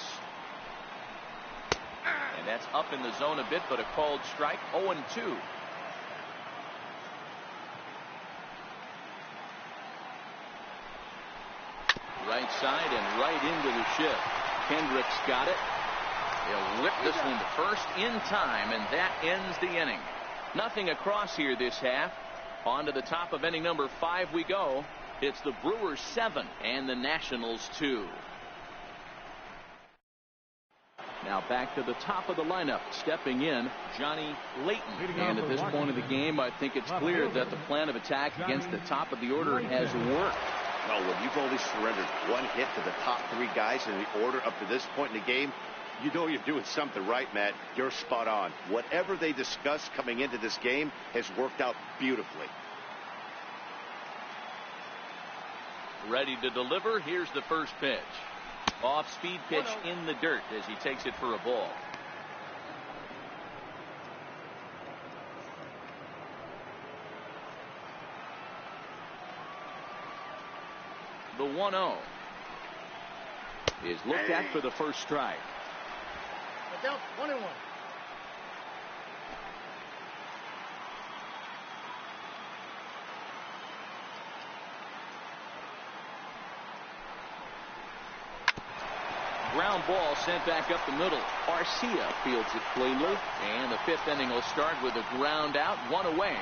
And that's up in the zone a bit, but a called strike. 0-2. Right side and right into the shift. Kendricks got it. He'll whip this one to first in time, and that ends the inning. Nothing across here this half. On to the top of inning number 5 we go. It's the Brewers 7 and the Nationals 2. Now back to the top of the lineup. Stepping in, Johnny Layton. And at this point of the game, I think it's clear that the plan of attack against the top of the order has worked. Well, when you've only surrendered 1 hit to the top 3 guys in the order up to this point in the game, you know you're doing something right, Matt. You're spot on. Whatever they discussed coming into this game has worked out beautifully. Ready to deliver. Here's the first pitch. Off-speed pitch in the dirt as he takes it for a ball. The 1-0 is looked at for the first strike. Down 1-1. Ground ball sent back up the middle. Arcia fields it cleanly. And the fifth inning will start with a ground out, one away.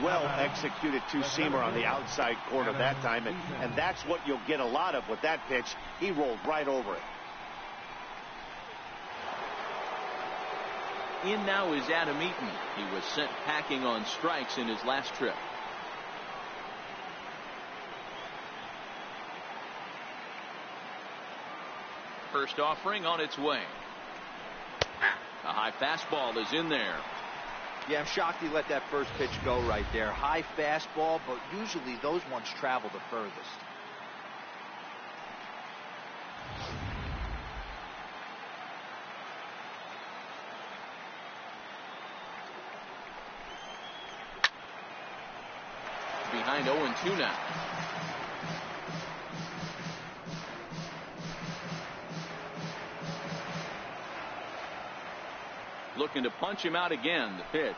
Well executed two-seamer on the outside corner that time, and that's what you'll get a lot of with that pitch. He rolled right over it. In now is Adam Eaton. He was sent packing on strikes in his last trip. First offering on its way. A high fastball is in there. Yeah, I'm shocked he let that first pitch go right there. High fastball, but usually those ones travel the furthest. Behind 0-2 now. Looking to punch him out again. The pitch.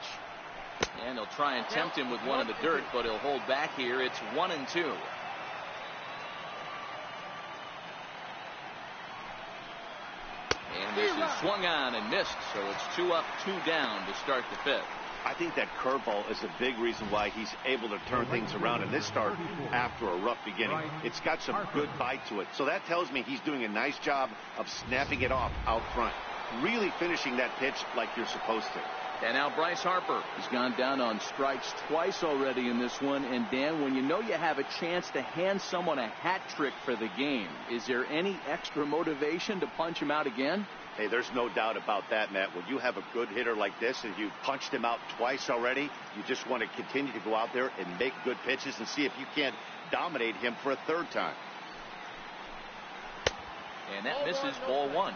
And he'll try and tempt him with one in the dirt, but he'll hold back here. It's 1-2. And this is swung on and missed, so it's 2 up, 2 down to start the fifth. I think that curveball is a big reason why he's able to turn things around in this start after a rough beginning. It's got some good bite to it. So that tells me he's doing a nice job of snapping it off out front. Really finishing that pitch like you're supposed to. And now Bryce Harper has gone down on strikes twice already in this one. And Dan, when you know you have a chance to hand someone a hat trick for the game, is there any extra motivation to punch him out again? Hey, there's no doubt about that, Matt. When you have a good hitter like this and you punched him out twice already, you just want to continue to go out there and make good pitches and see if you can't dominate him for a third time. And that misses ball one.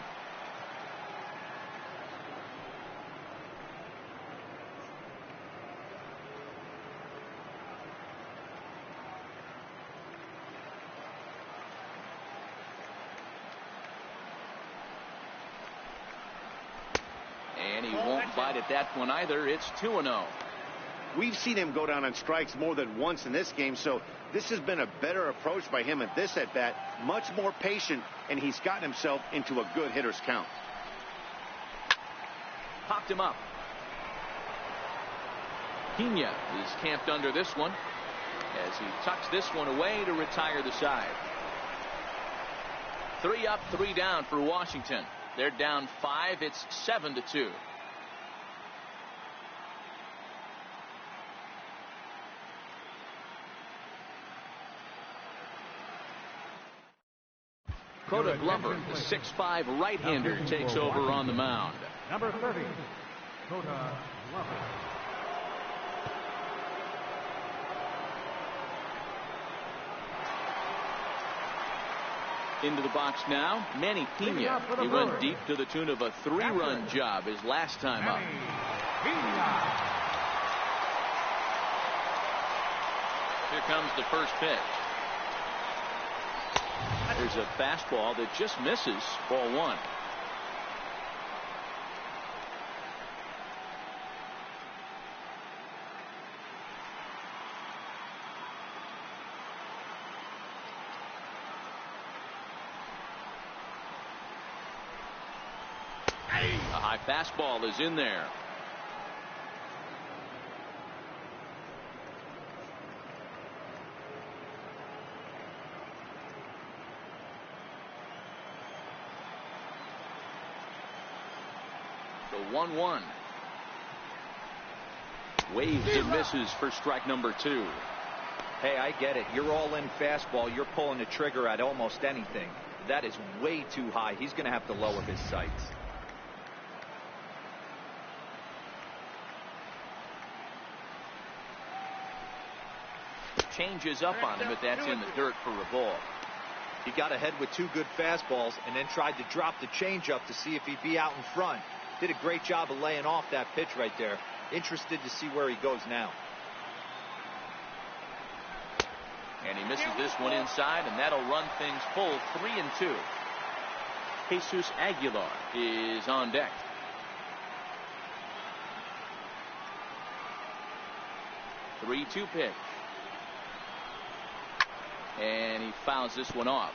And he won't bite at that one either. It's 2-0. We've seen him go down on strikes more than once in this game, so this has been a better approach by him at this at-bat. Much more patient, and he's gotten himself into a good hitter's count. Popped him up. Pena is camped under this one as he tucks this one away to retire the side. 3 up, 3 down for Washington. They're down 5. It's 7-2. Coda Glover, the 6'5" right-hander, takes over on the mound. Number 30, Coda Glover. Into the box now, Manny Pena. He went deep to the tune of a 3-run job his last time up. Here comes the first pitch. There's a fastball that just misses. Ball one. A high fastball is in there. The 1-1. Waves and misses for strike number 2. Hey, I get it. You're all in fastball. You're pulling the trigger at almost anything. That is way too high. He's going to have to lower his sights. Changes up on him, but that's in the dirt for a ball. He got ahead with 2 good fastballs and then tried to drop the changeup to see if he'd be out in front. Did a great job of laying off that pitch right there. Interested to see where he goes now. And he misses this one inside, and that'll run things full 3-2. Jesus Aguilar is on deck. The 3-2 pitch. And he fouls this one off.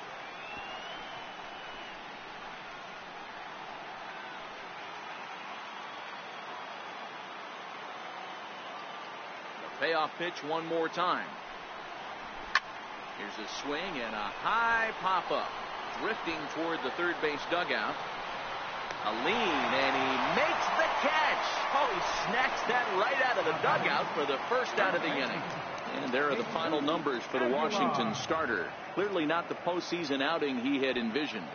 Payoff pitch one more time. Here's a swing and a high pop-up. Drifting toward the third base dugout. A lean, and he makes the catch. Oh, he snatched that right out of the dugout for the first out of the inning. And there are the final numbers for the Washington starter. Clearly not the postseason outing he had envisioned.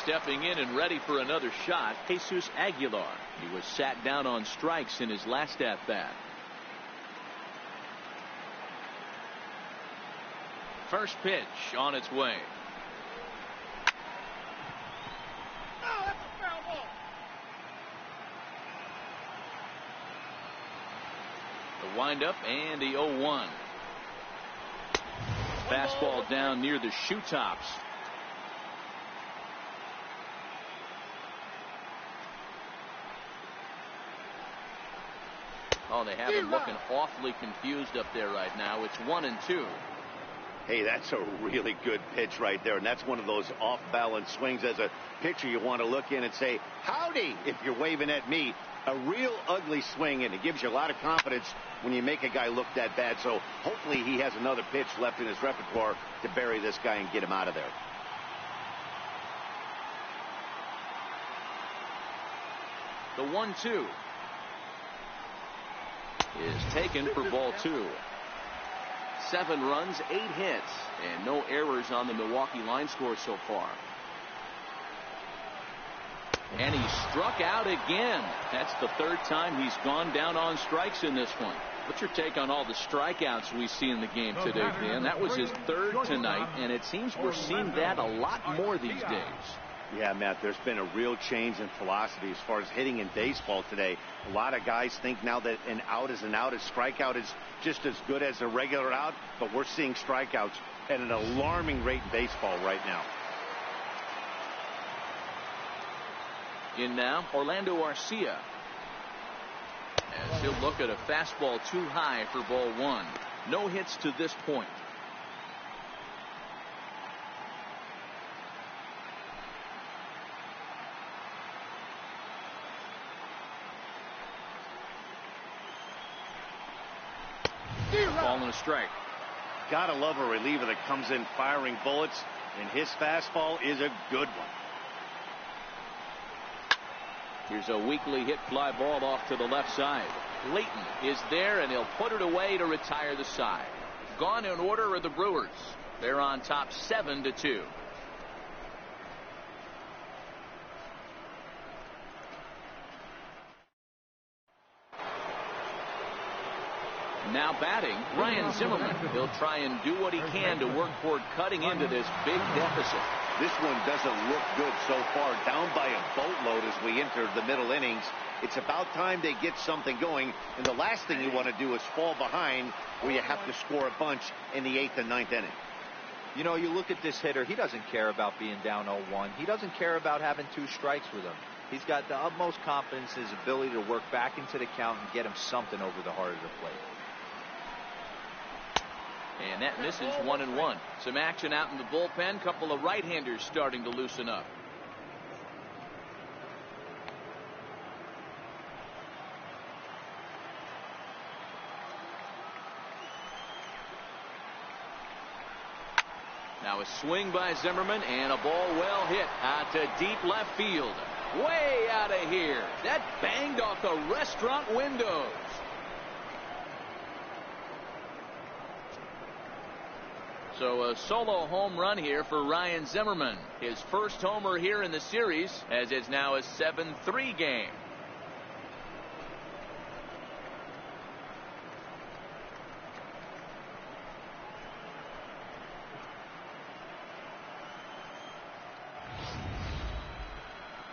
Stepping in and ready for another shot, Jesus Aguilar. He was sat down on strikes in his last at-bat. First pitch on its way. Oh, that's a foul ball. The windup and the 0-1. Fastball down near the shoe tops. Oh, they have him looking awfully confused up there right now. It's 1-2. Hey, that's a really good pitch right there, and that's one of those off-balance swings. As a pitcher, you want to look in and say, howdy, if you're waving at me. A real ugly swing, and it gives you a lot of confidence when you make a guy look that bad. So hopefully he has another pitch left in his repertoire to bury this guy and get him out of there. The 1-2 is taken for ball 2. 7 runs, 8 hits, and no errors on the Milwaukee line score so far. And he struck out again. That's the third time he's gone down on strikes in this one. What's your take on all the strikeouts we see in the game today, Dan? That was his third tonight, and it seems we're seeing that a lot more these days. Yeah, Matt, there's been a real change in philosophy as far as hitting in baseball today. A lot of guys think now that an out is an out. A strikeout is just as good as a regular out, but we're seeing strikeouts at an alarming rate in baseball right now. In now, Orlando Arcia. As he'll look at a fastball too high for ball 1. No hits to this point. Ball and a strike. Gotta love a reliever that comes in firing bullets, and his fastball is a good one. Here's a weakly hit fly ball off to the left side. Layton is there, and he'll put it away to retire the side. Gone in order are the Brewers. They're on top 7-2. Now batting, Ryan Zimmerman. He'll try and do what he can to work toward cutting into this big deficit. This one doesn't look good so far. Down by a boatload as we enter the middle innings. It's about time they get something going. And the last thing you want to do is fall behind where you have to score a bunch in the 8th and 9th inning. You know, you look at this hitter. He doesn't care about being down 0-1. He doesn't care about having 2 strikes with him. He's got the utmost confidence in his ability to work back into the count and get him something over the heart of the plate. And that misses 1-1. Some action out in the bullpen. Couple of right-handers starting to loosen up. Now a swing by Zimmerman and a ball well hit out to deep left field. Way out of here. That banged off the restaurant windows. So a solo home run here for Ryan Zimmerman. His first homer here in the series, as it's now a 7-3 game.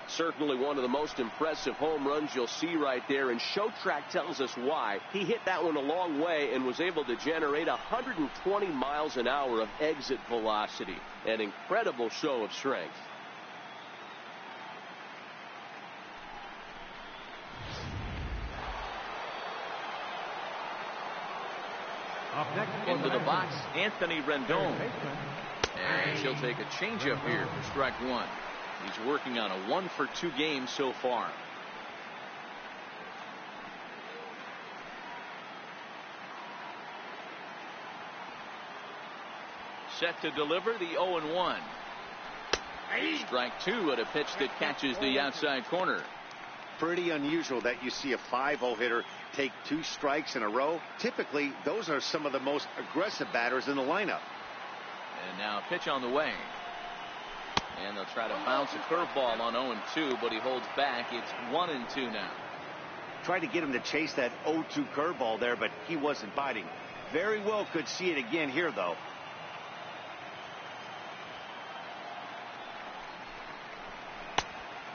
Certainly one of the most impressive home runs you'll see right there, and Showtrack tells us why. He hit that one a long way and was able to generate 120 miles an hour of exit velocity. An incredible show of strength. Into the box, Anthony Rendon. And she'll take a changeup here for strike 1. He's working on a 1-for-2 game so far. Set to deliver the 0-1. Strike 2 at a pitch that catches the outside corner. Pretty unusual that you see a 5-0 hitter take 2 strikes in a row. Typically, those are some of the most aggressive batters in the lineup. And now a pitch on the way. And they'll try to bounce a curveball on 0-2, but he holds back. It's 1-2 now. Tried to get him to chase that 0-2 curveball there, but he wasn't biting. Very well could see it again here, though.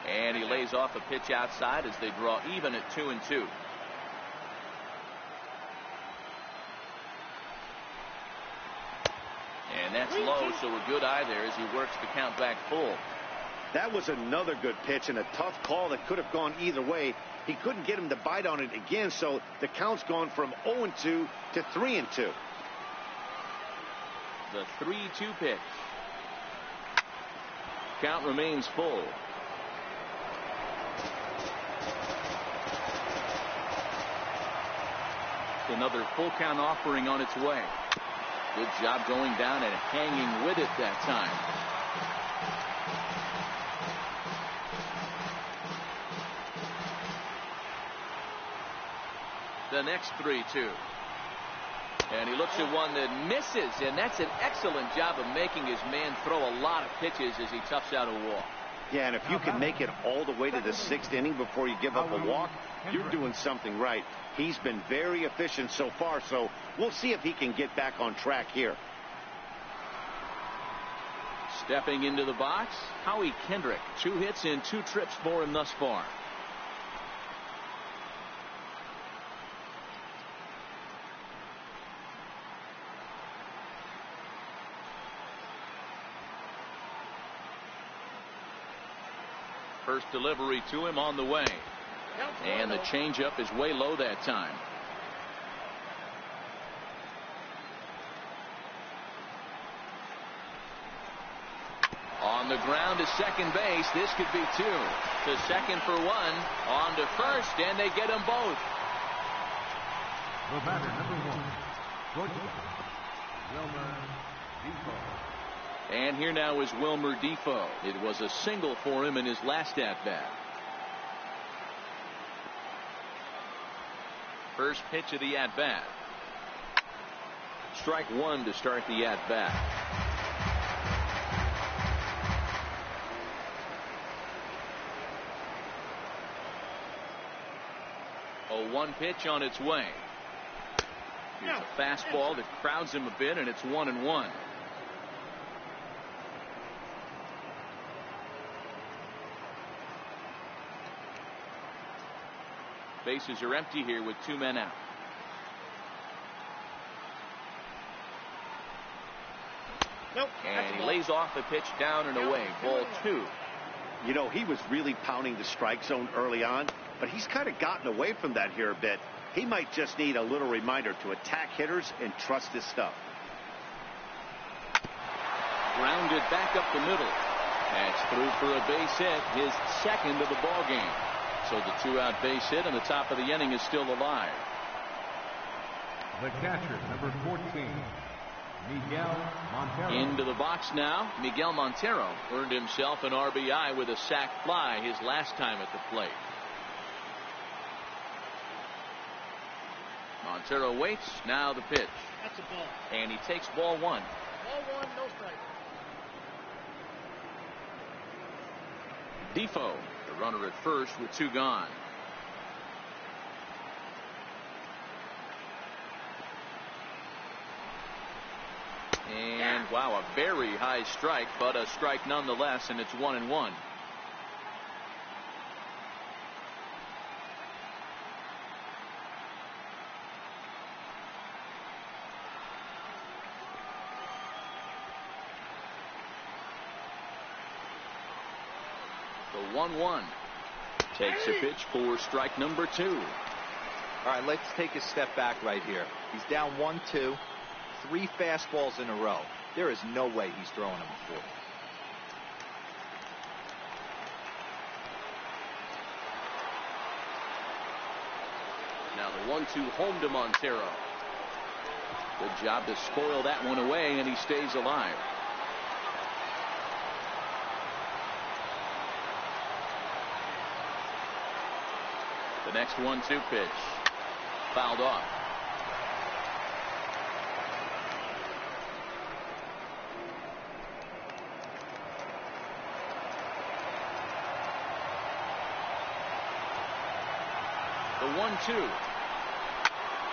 And he lays off a pitch outside as they draw even at 2-2. And that's low, so a good eye there as he works the count back full. That was another good pitch and a tough call that could have gone either way. He couldn't get him to bite on it again, so the count's gone from 0-2 to 3-2. The 3-2 pitch. Count remains full. Another full count offering on its way. Good job going down and hanging with it that time. The next 3-2. And he looks at one that misses, and that's an excellent job of making his man throw a lot of pitches as he toughs out a walk. Yeah, and if you can make it all the way to the 6th inning before you give up a walk, you're doing something right. He's been very efficient so far, so we'll see if he can get back on track here. Stepping into the box, Howie Kendrick. 2 hits in 2 trips for him thus far. First delivery to him on the way. And the changeup is way low that time. On the ground to second base. This could be 2. To second for 1. On to first, and they get them both. The batter, number 1, shortstop, Wilmer Defoe. And here now is Wilmer Defoe. It was a single for him in his last at-bat. First pitch of the at-bat. Strike 1 to start the at-bat. A 1 pitch on its way. Here's a fastball that crowds him a bit, and it's 1-1. Bases are empty here with 2 men out. And he lays off the pitch down and away. Ball 2. You know, he was really pounding the strike zone early on, but he's kind of gotten away from that here a bit. He might just need a little reminder to attack hitters and trust his stuff. Grounded back up the middle. That's through for a base hit, his second of the ball game. So the 2-out base hit and the top of the inning is still alive. The catcher, number 14, Miguel Montero. Into the box now. Miguel Montero earned himself an RBI with a sac fly his last time at the plate. Montero waits. Now the pitch. That's a ball. And he takes ball 1. Ball 1, no strike. Defoe, the runner at first with 2 gone. And wow, a very high strike, but a strike nonetheless, and it's 1-1. The 1-1 takes a pitch for strike number 2. All right, let's take a step back right here. He's down 1-2, 3 fastballs in a row. There is no way he's throwing them a 4. 1-2 home to Montero. Good job to spoil that one away, and he stays alive. The next 1-2 pitch fouled off. The 1-2.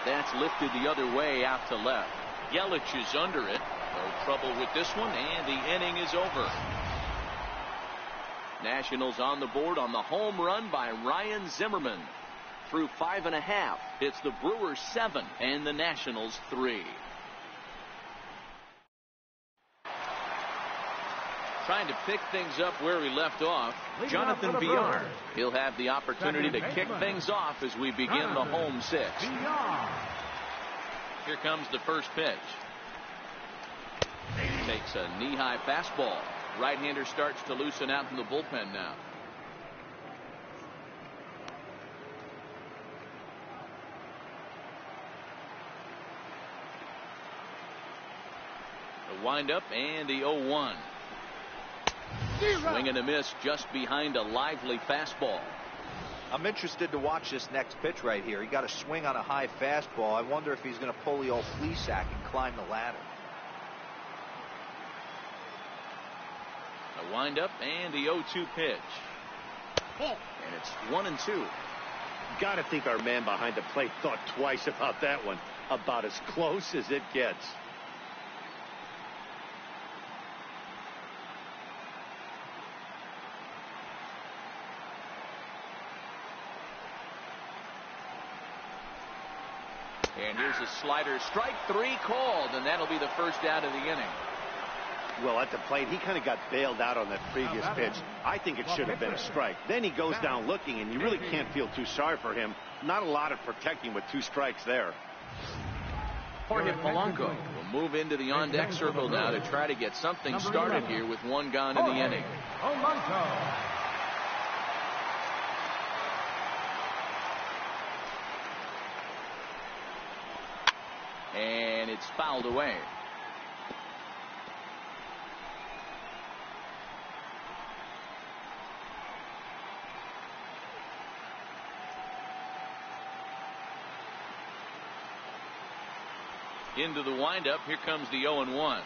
That's lifted the other way out to left. Yelich is under it. No trouble with this one, and the inning is over. Nationals on the board on the home run by Ryan Zimmerman. Through 5.5, it's the Brewers 7 and the Nationals 3. Trying to pick things up where he left off, Jonathan Villar. He'll have the opportunity to kick things off as we begin the home sixth. Here comes the first pitch. Takes a knee-high fastball. Right-hander starts to loosen out in the bullpen now. The windup and the 0-1. Swing and a miss just behind a lively fastball. I'm interested to watch this next pitch right here. He got a swing on a high fastball. I wonder if he's going to pull the old flea sack and climb the ladder. The windup and the 0-2 pitch. And it's 1-2. Got to think our man behind the plate thought twice about that one. About as close as it gets. And here's a slider. Strike 3 called, and that'll be the first out of the inning. Well, at the plate, he kind of got bailed out on that previous pitch. I think it should have been a strike. Then he goes down looking, and you really can't feel too sorry for him. Not a lot of protecting with 2 strikes there. Jorge Polanco will move into the on-deck circle now to try to get something started here with 1 gone in the inning. And it's fouled away. Into the windup. Here comes the 0-1.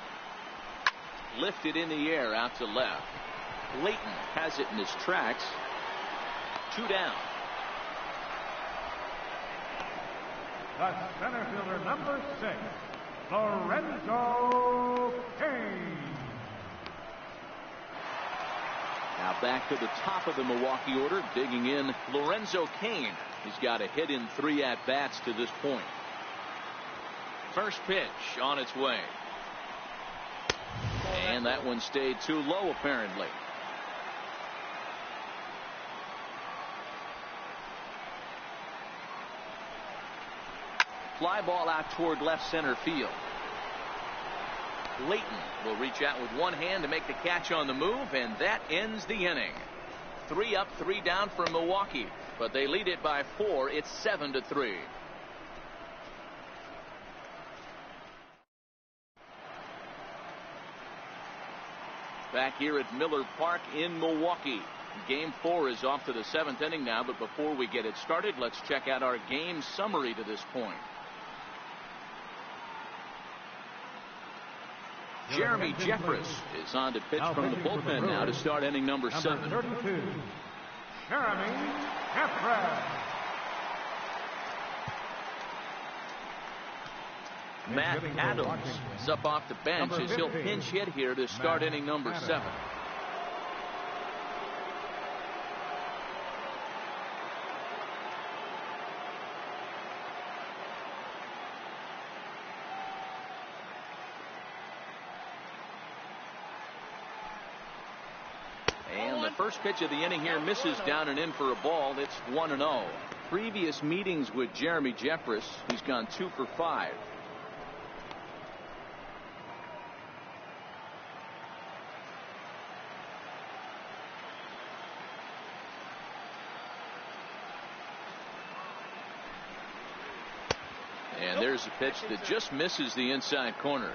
Lifted in the air out to left. Layton has it in his tracks. 2 down. The center fielder, number 6, Lorenzo Cain. Now back to the top of the Milwaukee order, digging in, Lorenzo Cain. He's got a hit in 3 at-bats to this point. First pitch on its way. And that one stayed too low, apparently. Fly ball out toward left center field. Layton will reach out with one hand to make the catch on the move, and that ends the inning. 3 up, 3 down for Milwaukee, but they lead it by 4. It's 7-3. Back here at Miller Park in Milwaukee. Game 4 is off to the 7th inning now, but before we get it started, let's check out our game summary to this point. Jeremy Jeffress is on to pitch from the bullpen now to start inning number 7. 32, Jeremy Jeffress. Matt Adams is up off the bench as he'll pinch hit here to start inning number 7. And the first pitch of the inning here misses down and in for a ball. It's 1-0. Previous meetings with Jeremy Jeffress, he's gone 2 for 5. there's a pitch that just misses the inside corner.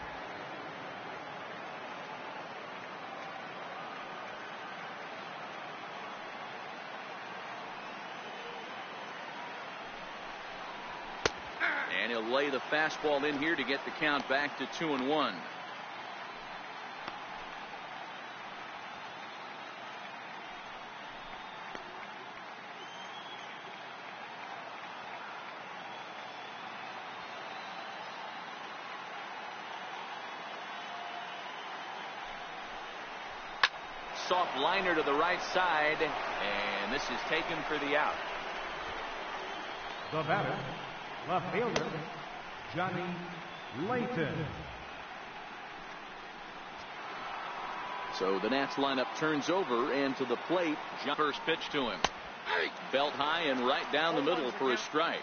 And he'll lay the fastball in here to get the count back to 2-1. Soft liner to the right side, and this is taken for the out. The batter, left fielder, Johnny Layton. So the Nats lineup turns over, and to the plate, first pitch to him. Belt high and right down the middle for a strike.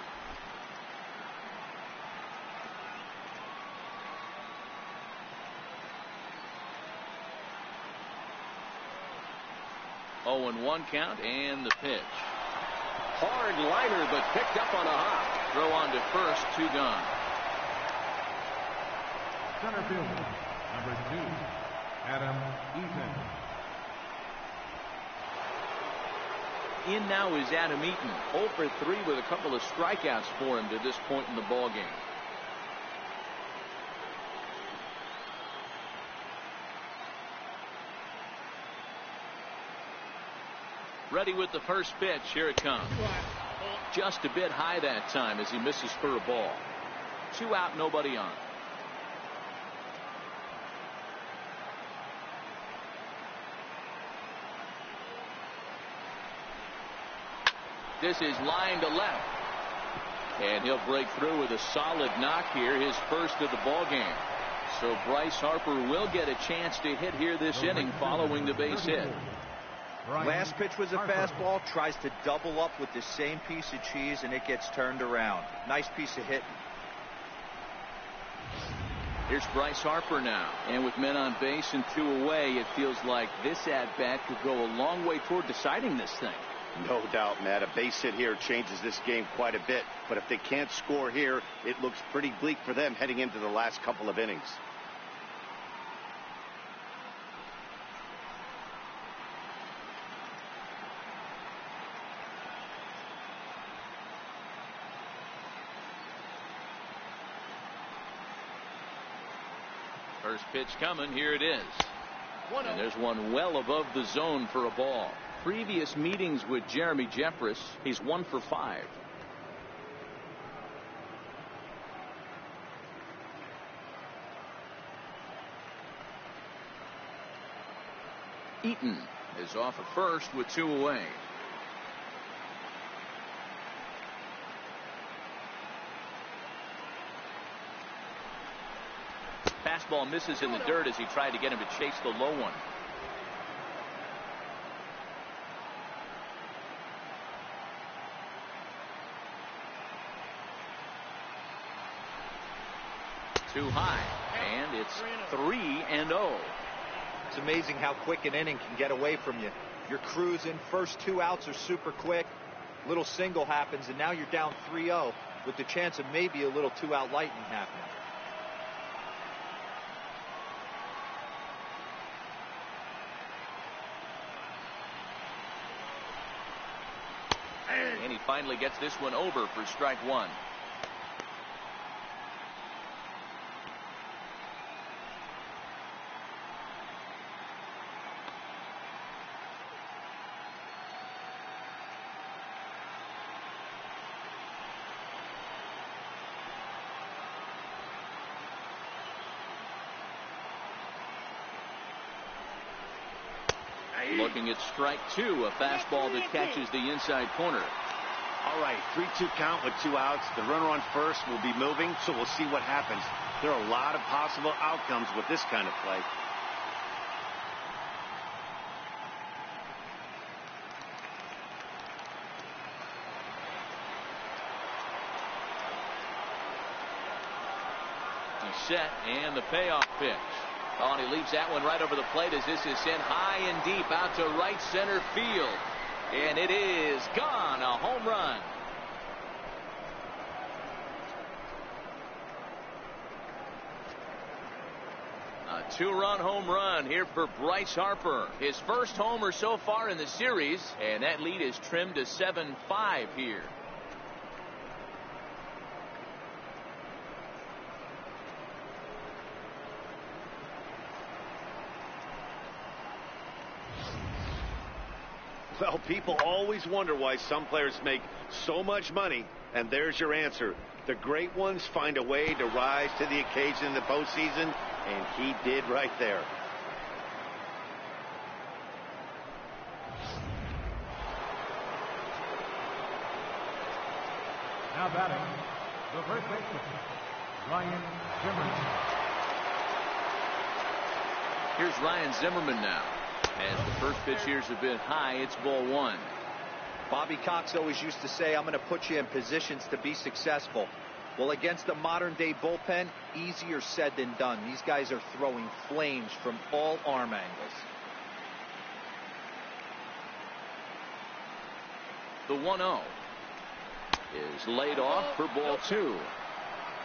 Oh, and 1 count, and the pitch. Hard liner, but picked up on a hop. Throw on to first, 2 gone. Center fielder, number 2, Adam Eaton. In now is Adam Eaton, 0 for 3 with a couple of strikeouts for him to this point in the ballgame. Ready with the first pitch. Here it comes. Just a bit high that time as he misses for a ball. 2 out, nobody on. This is line to left. And he'll break through with a solid knock here, his first of the ball game. So Bryce Harper will get a chance to hit here this inning following the base hit. Last pitch was a fastball, tries to double up with the same piece of cheese, and it gets turned around. Nice piece of hitting. Here's Bryce Harper now, and with men on base and 2 away, it feels like this at-bat could go a long way toward deciding this thing. No doubt, Matt. A base hit here changes this game quite a bit, but if they can't score here, it looks pretty bleak for them heading into the last couple of innings. First pitch coming. Here it is. And there's one well above the zone for a ball. Previous meetings with Jeremy Jeffress, he's 1 for 5. Eaton is off at first with 2 away. Fastball misses in the dirt as he tried to get him to chase the low one. Too high, and it's 3-0. It's amazing how quick an inning can get away from you. You're cruising. First 2 outs are super quick. Little single happens, and now you're down 3-0 with the chance of maybe a little 2-out lightning happening. And he finally gets this one over for strike 1. Looking at strike 2, a fastball that catches the inside corner. All right, 3-2 count with 2 outs. The runner on first will be moving, so we'll see what happens. There are a lot of possible outcomes with this kind of play. He's set, and the payoff pitch. Oh, and he leaves that one right over the plate as this is sent high and deep out to right center field. And it is gone. A home run. A two-run home run here for Bryce Harper. His first homer so far in the series, and that lead is trimmed to 7-5 here. Well, people always wonder why some players make so much money, and there's your answer. The great ones find a way to rise to the occasion in the postseason, and he did right there. Now batting, the first baseman, Ryan Zimmerman. Here's Ryan Zimmerman now. As the first pitch years have been high, it's ball one. Bobby Cox always used to say, I'm going to put you in positions to be successful. Well, against the modern day bullpen, easier said than done. These guys are throwing flames from all arm angles. The 1-0 is laid off for ball two.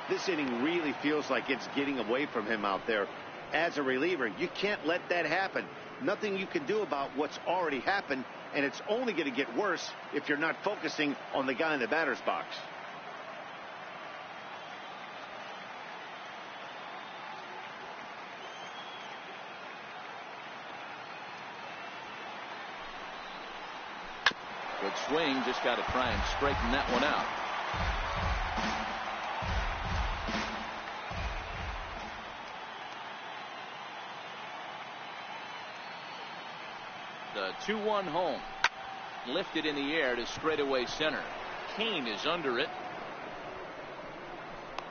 This inning really feels like it's getting away from him out there. As a reliever, you can't let that happen. Nothing you can do about what's already happened, and it's only going to get worse if you're not focusing on the guy in the batter's box. Good swing, just got to try and straighten that one out. The 2-1 home. Lifted in the air to straightaway center. Kane is under it.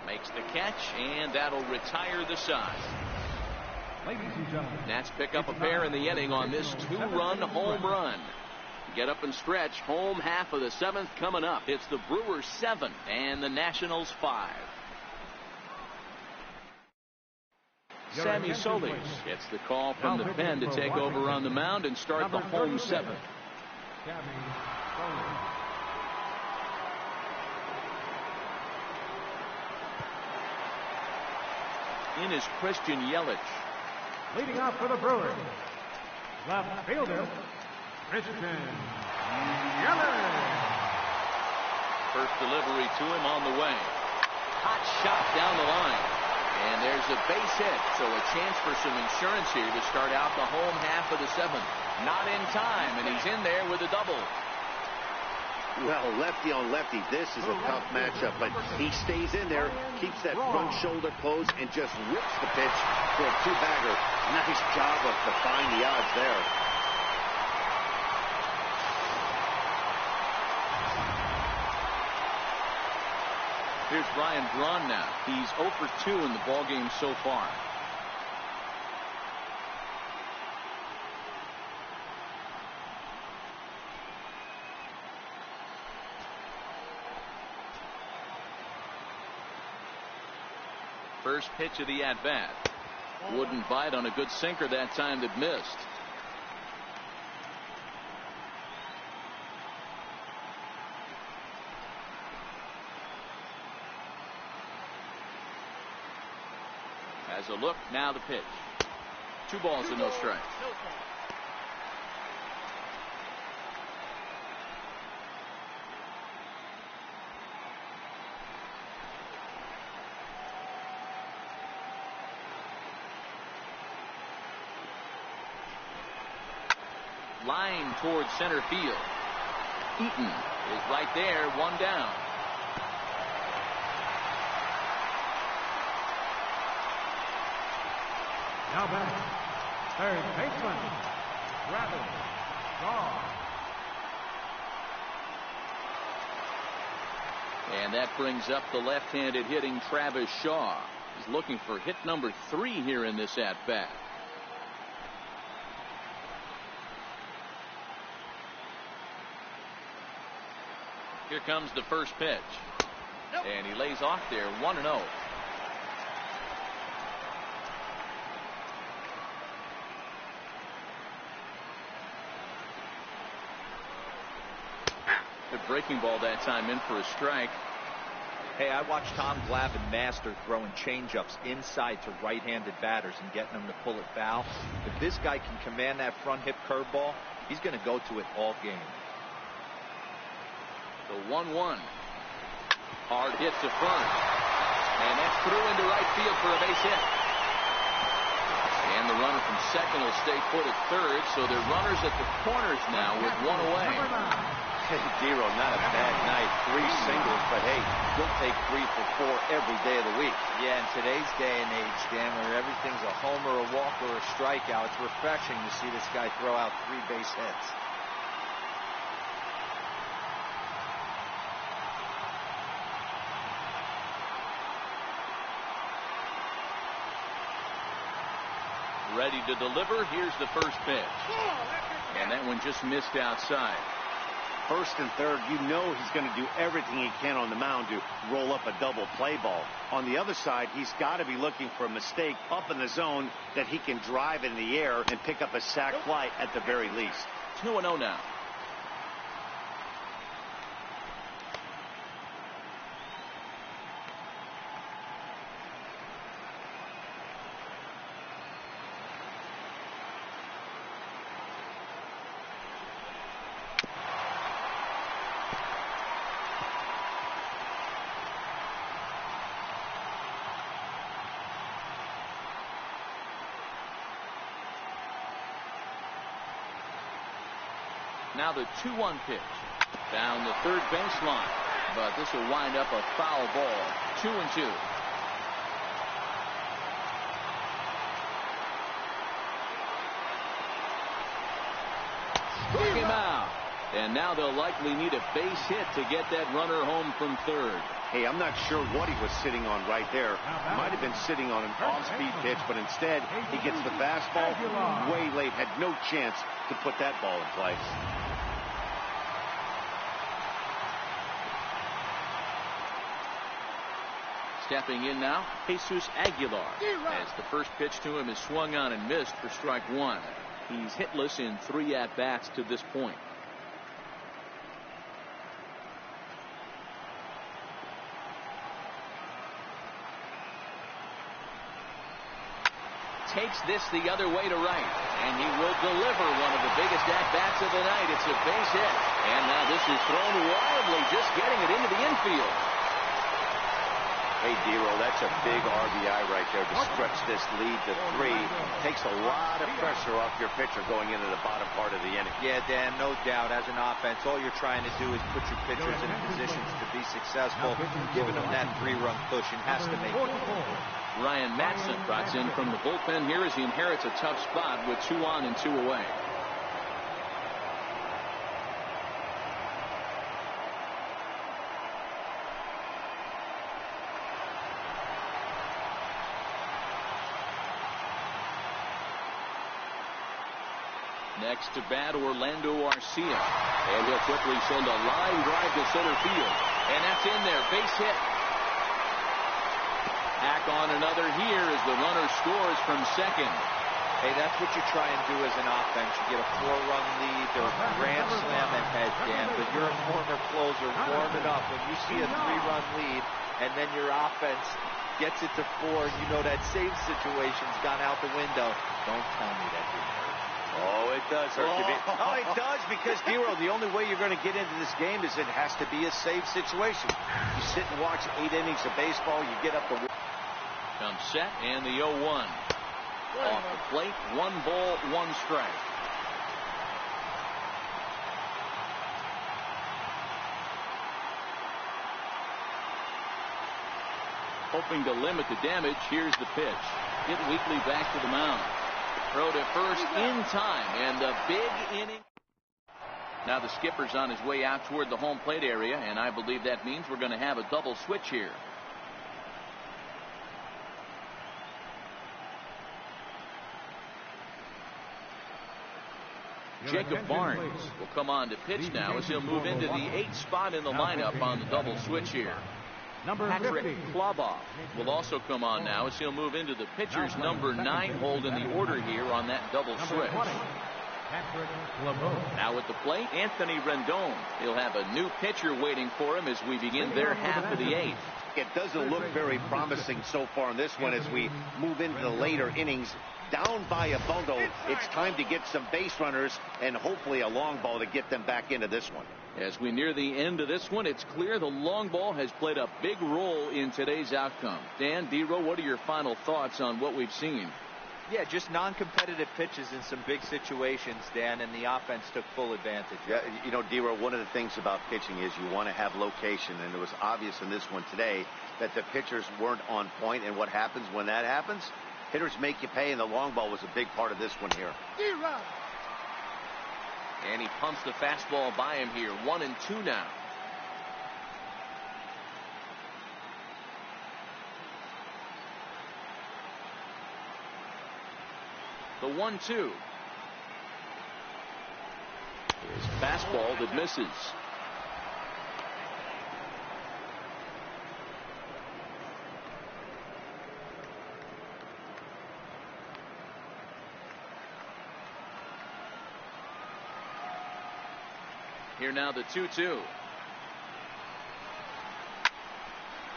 Makes the catch, and that'll retire the side. Ladies and gentlemen, Nats pick up a pair in the inning on this two-run home run. Get up and stretch. Home half of the seventh coming up. It's the Brewers 7 and the Nationals 5. Sammy Solis gets the call from the pen to take over on the mound and start the home 7th. In is Christian Yelich. Leading off for the Brewers, left fielder, Christian Yelich. First delivery to him on the way. Hot shot down the line. And there's a base hit, so a chance for some insurance here to start out the home half of the 7th. Not in time, and he's in there with a double. Well, lefty on lefty, this is a tough matchup, but he stays in there, keeps that front shoulder closed, and just rips the pitch for a two-bagger. Nice job of defying the odds there. Here's Ryan Braun now. He's 0 for 2 in the ballgame so far. First pitch of the at-bat. Wouldn't bite on a good sinker that time that missed. Has a look, now the pitch. 2 balls and no strikes. Line towards center field. Eaton is right there, 1 down. Now back, third baseman, Travis Shaw. And that brings up the left-handed hitting Travis Shaw. He's looking for hit number 3 here in this at-bat. Here comes the first pitch. And he lays off there, 1-0. Good breaking ball that time, in for a strike. Hey, I watched Tom Glavine master throwing changeups inside to right-handed batters and getting them to pull it foul. If this guy can command that front hip curveball, he's going to go to it all game. The 1-1. Hard hit to first. And that's through into right field for a base hit. And the runner from second will stay put at third, so they're runners at the corners now with one away. Hey, Dero, not a bad night. 3 singles, but hey, he'll take 3 for 4 every day of the week. Yeah, in today's day and age, Dan, where everything's a homer, a walk, or a strikeout, it's refreshing to see this guy throw out 3 base hits. Ready to deliver. Here's the first pitch. And that one just missed outside. First and third, you know he's going to do everything he can on the mound to roll up a double play ball. On the other side, he's got to be looking for a mistake up in the zone that he can drive in the air and pick up a sac fly at the very least. 2-0 now. Now the 2-1 pitch down the third baseline, but this will wind up a foul ball. 2-2. Struck him out, and now they'll likely need a base hit to get that runner home from third. Hey, I'm not sure what he was sitting on right there. Might have been sitting on an off-speed pitch, but instead he gets the fastball way late. Had no chance to put that ball in place. Stepping in now, Jesus Aguilar, as the first pitch to him is swung on and missed for strike 1. He's hitless in 3 at-bats to this point. Takes this the other way to right, and he will deliver one of the biggest at-bats of the night. It's a base hit, and now this is thrown wildly, just getting it into the infield. Hey, Dero, that's a big RBI right there to stretch this lead to 3. Takes a lot of pressure off your pitcher going into the bottom part of the inning. Yeah, Dan, no doubt. As an offense, all you're trying to do is put your pitchers in positions to be successful. Giving them that 3-run cushion has to make it. Ryan Matson trots in from the bullpen here as he inherits a tough spot with 2 on and 2 away. Next to bat, Orlando Arcia. And he'll quickly send a line drive to center field. And that's in there. Base hit. Hack on another here as the runner scores from second. Hey, that's what you try and do as an offense. You get a 4-run lead. They're a grand slam ahead, Dan. But you're a former closer, warming up. When you see a 3-run lead and then your offense gets it to 4, you know that save situation's gone out the window. Don't tell me that didn't hurt. Oh, it does hurt you. Oh, it does, because, Dero, the only way you're going to get into this game is it has to be a safe situation. You sit and watch 8 innings of baseball, you get up the... Comes set, and the 0-1. Off the plate, 1 ball, 1 strike. Hoping to limit the damage, here's the pitch. Hit Weekly back to the mound. Throw to first in time, and the big inning. Now the skipper's on his way out toward the home plate area, and I believe that means we're going to have a double switch here. Jacob Barnes will come on to pitch now as he'll move into the 8th spot in the lineup on the double switch here. Patrick Klobov will also come on now as he'll move into the pitcher's number 9 hold in the order here on that double switch. Now at the plate, Anthony Rendon. He'll have a new pitcher waiting for him as we begin their half of the eighth. It doesn't look very promising so far in this one as we move into the later innings. Down by a bundle, it's time to get some base runners and hopefully a long ball to get them back into this one. As we near the end of this one, it's clear the long ball has played a big role in today's outcome. Dan, D-Row, what are your final thoughts on what we've seen? Yeah, just non-competitive pitches in some big situations, Dan, and the offense took full advantage. Yeah, you know, D-Row, one of the things about pitching is you want to have location, and it was obvious in this one today that the pitchers weren't on point, and what happens when that happens? Hitters make you pay, and the long ball was a big part of this one here. And he pumps the fastball by him here. 1-2 now. The 1-2. His fastball that misses. Here now the 2-2.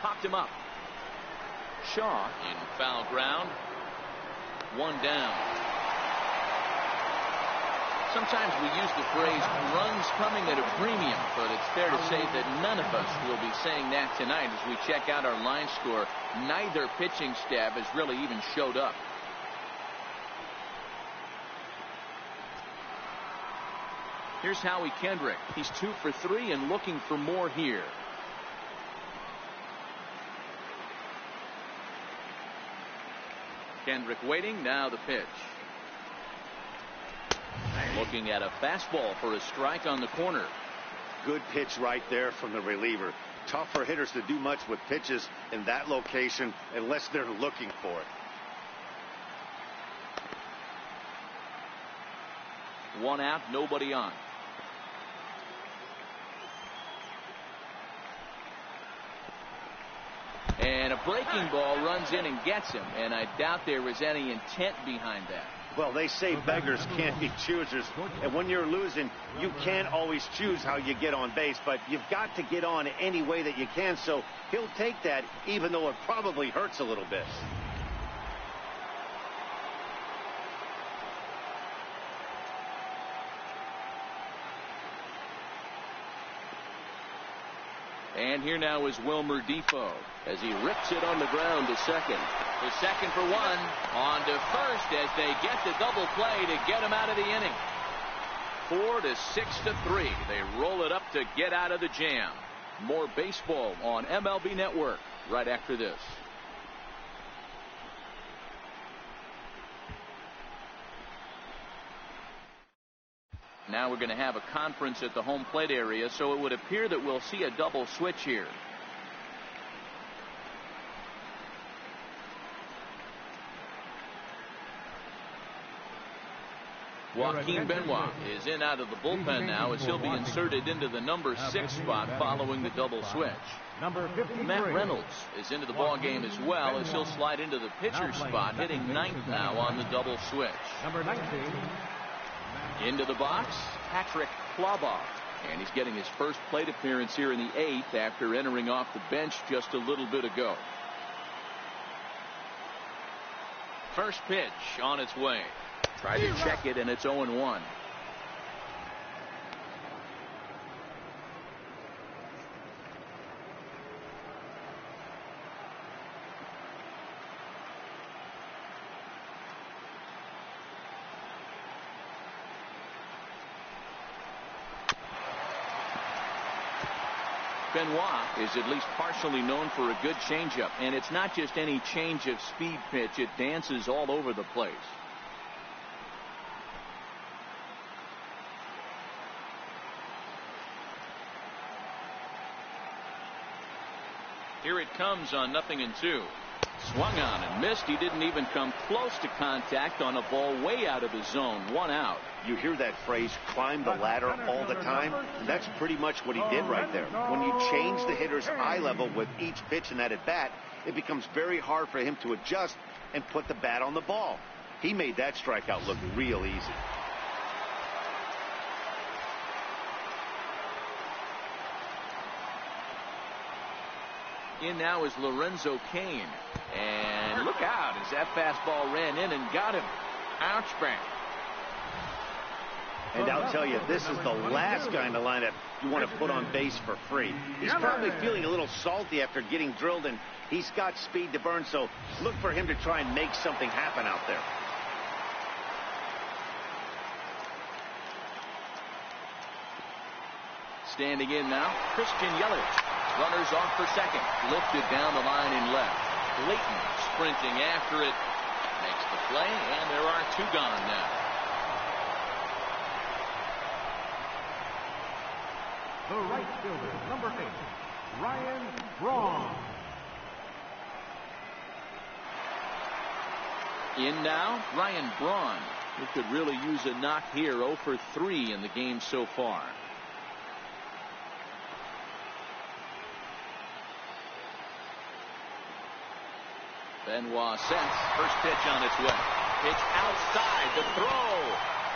Popped him up. Shaw in foul ground. One down. Sometimes we use the phrase runs coming at a premium, but it's fair to say that none of us will be saying that tonight as we check out our line score. Neither pitching staff has really even showed up. Here's Howie Kendrick. He's 2 for 3 and looking for more here. Kendrick waiting. Now the pitch. Looking at a fastball for a strike on the corner. Good pitch right there from the reliever. Tough for hitters to do much with pitches in that location unless they're looking for it. One out, nobody on. And a breaking ball runs in and gets him, and I doubt there was any intent behind that. Well, they say beggars can't be choosers, and when you're losing, you can't always choose how you get on base, but you've got to get on any way that you can, so he'll take that even though it probably hurts a little bit. And here now is Wilmer Defoe as he rips it on the ground to second. The second for one. On to first as they get the double play to get him out of the inning. 4-6-3. They roll it up to get out of the jam. More baseball on MLB Network right after this. Now we're going to have a conference at the home plate area, so it would appear that we'll see a double switch here. Joaquin Benoit is in out of the bullpen now as he'll be inserted into the number 6 spot following the double switch. Matt Reynolds is into the ball game as well as he'll slide into the pitcher spot, hitting 9th now on the double switch. Number 19. Into the box, Patrick Clobach. And he's getting his first plate appearance here in the 8th after entering off the bench just a little bit ago. First pitch on its way. Try to check it, and it's 0-1. Benoit is at least partially known for a good changeup, and it's not just any change of speed pitch. It dances all over the place. Here it comes on 0-2. Swung on and missed. He didn't even come close to contact on a ball way out of the zone. 1 out. You hear that phrase, climb the ladder, all the time, and that's pretty much what he did right there. When you change the hitter's eye level with each pitch in that at bat, it becomes very hard for him to adjust and put the bat on the ball. He made that strikeout look real easy. In now is Lorenzo Cain. And look out as that fastball ran in and got him. Ouch bang. And I'll tell you, this is the last guy in the lineup you want to put on base for free. He's probably feeling a little salty after getting drilled, and he's got speed to burn, so look for him to try and make something happen out there. Standing in now, Christian Yelich. Runners off for second. Lifted down the line in left. Layton sprinting after it. Makes the play, and there are two gone now. The right fielder, number 8, Ryan Braun. In now, Ryan Braun, who could really use a knock here. 0 for 3 in the game so far. Benoit sends. First pitch on its way. Pitch outside. The throw.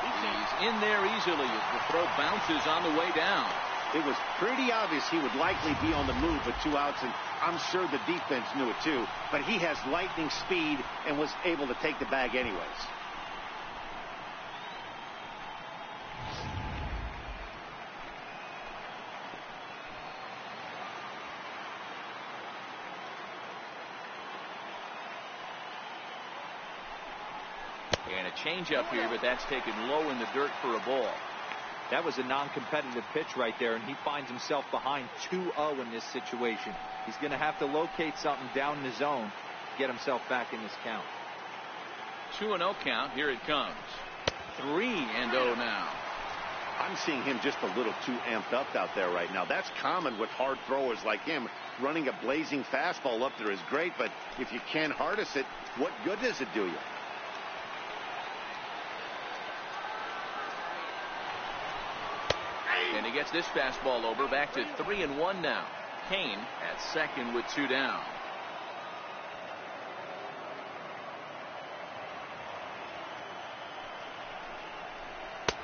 He's in there easily as the throw bounces on the way down. It was pretty obvious he would likely be on the move with 2 outs, and I'm sure the defense knew it too. But he has lightning speed and was able to take the bag anyways. And a changeup here, but that's taken low in the dirt for a ball. That was a non-competitive pitch right there, and he finds himself behind 2-0 in this situation. He's going to have to locate something down in the zone to get himself back in this count. 2-0 count. Here it comes. 3-0 now. I'm seeing him just a little too amped up out there right now. That's common with hard throwers like him. Running a blazing fastball up there is great, but if you can't harness it, what good does it do you? And he gets this fastball over. Back to 3-1 now. Cain at second with 2 down.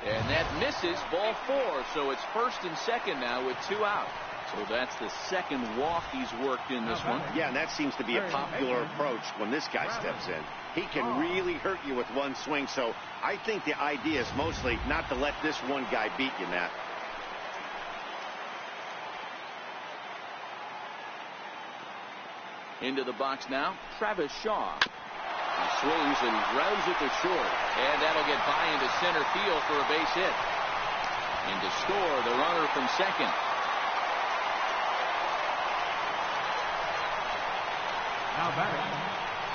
And that misses. Ball 4. So it's first and second now with 2 out. So that's the second walk he's worked in this one. Yeah, and that seems to be a popular approach when this guy steps in. He can really hurt you with one swing. So I think the idea is mostly not to let this one guy beat you, Matt. Into the box now, Travis Shaw. He swings and grounds it to short. And that'll get by into center field for a base hit. And to score the runner from second. Now batting,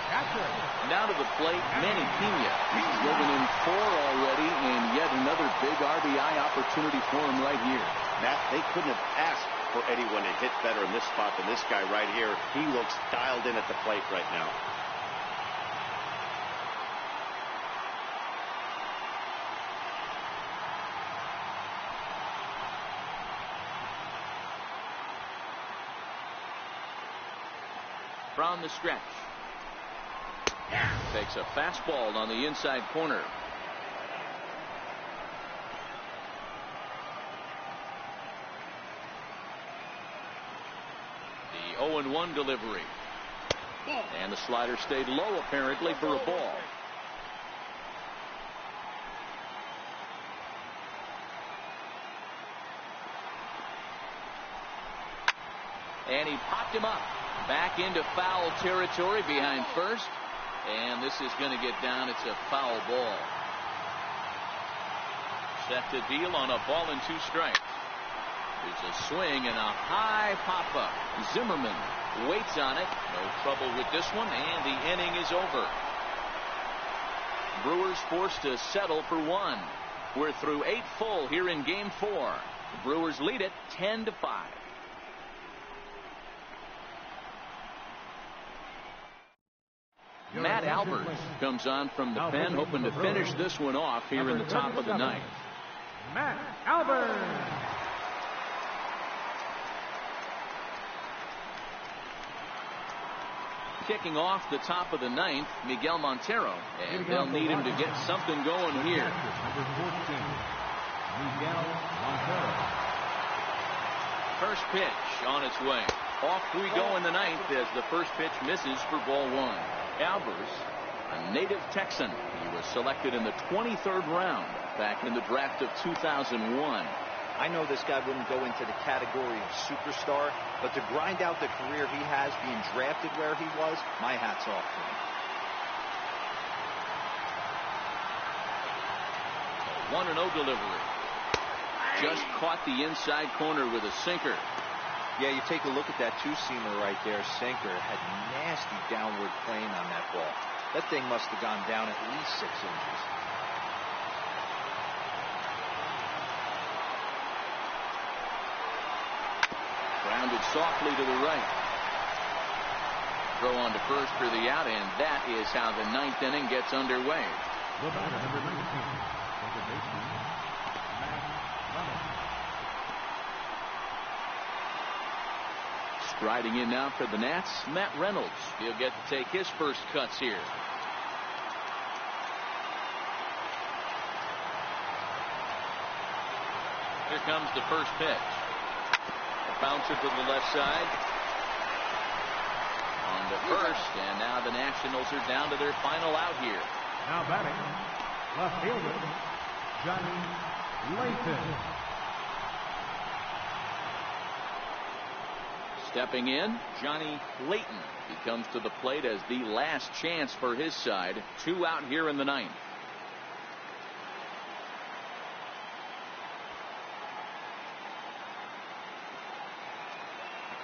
catcher. Now to the plate, Manny Pena. He's driven in 4 already, and yet another big RBI opportunity for him right here. Matt, they couldn't have asked for anyone to hit better in this spot than this guy right here. He looks dialed in at the plate right now. From the stretch. Takes a fastball on the inside corner. The 0-1 delivery. And the slider stayed low apparently for a ball. And he popped him up. Back into foul territory behind first. And this is going to get down. It's a foul ball. Set to deal on a ball and 2 strikes. There's a swing and a high pop-up. Zimmerman waits on it. No trouble with this one, and the inning is over. Brewers forced to settle for 1. We're through 8 full here in Game 4. The Brewers lead it 10-5. Matt Albert comes on from the pen, hoping to finish this one off here in the top of the 9th. Matt Albert. Kicking off the top of the 9th, Miguel Montero, and they'll need him to get something going here. Number 14, Miguel Montero. First pitch on its way. Off we go in the ninth as the first pitch misses for ball one. Albers, a native Texan. He was selected in the 23rd round back in the draft of 2001. I know this guy wouldn't go into the category of superstar, but to grind out the career he has being drafted where he was, my hat's off to him. 1-0 delivery. Just caught the inside corner with a sinker. Yeah, you take a look at that two-seamer right there, sinker. Had nasty downward plane on that ball. That thing must have gone down at least 6 inches. Grounded softly to the right. Throw on to first for the out, and that is how the ninth inning gets underway. The batter, number 19, second baseman, Matt Reynolds. Striding in now for the Nats, Matt Reynolds. He'll get to take his first cuts here. Here comes the first pitch. A bouncer to the left side. On to first, and now the Nationals are down to their final out here. Now batting, left fielder, Johnny Layton. Stepping in, Johnny Layton. He comes to the plate as the last chance for his side. 2 out here in the ninth.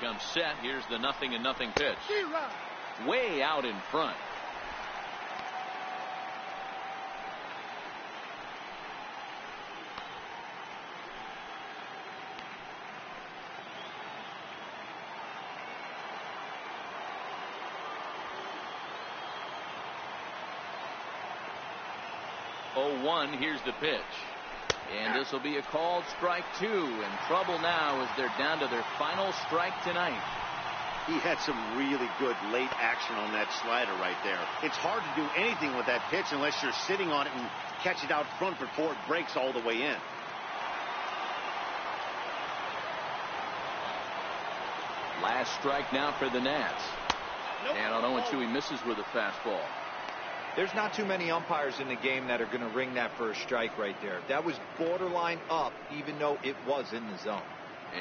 Comes set. Here's the 0-0 pitch. Way out in front. Here's the pitch. And this will be a called strike 2. In trouble now as they're down to their final strike tonight. He had some really good late action on that slider right there. It's hard to do anything with that pitch unless you're sitting on it and catch it out front before it breaks all the way in. Last strike now for the Nats. And on 0-2 he misses with a fastball. There's not too many umpires in the game that are going to ring that first strike right there. That was borderline up, even though it was in the zone.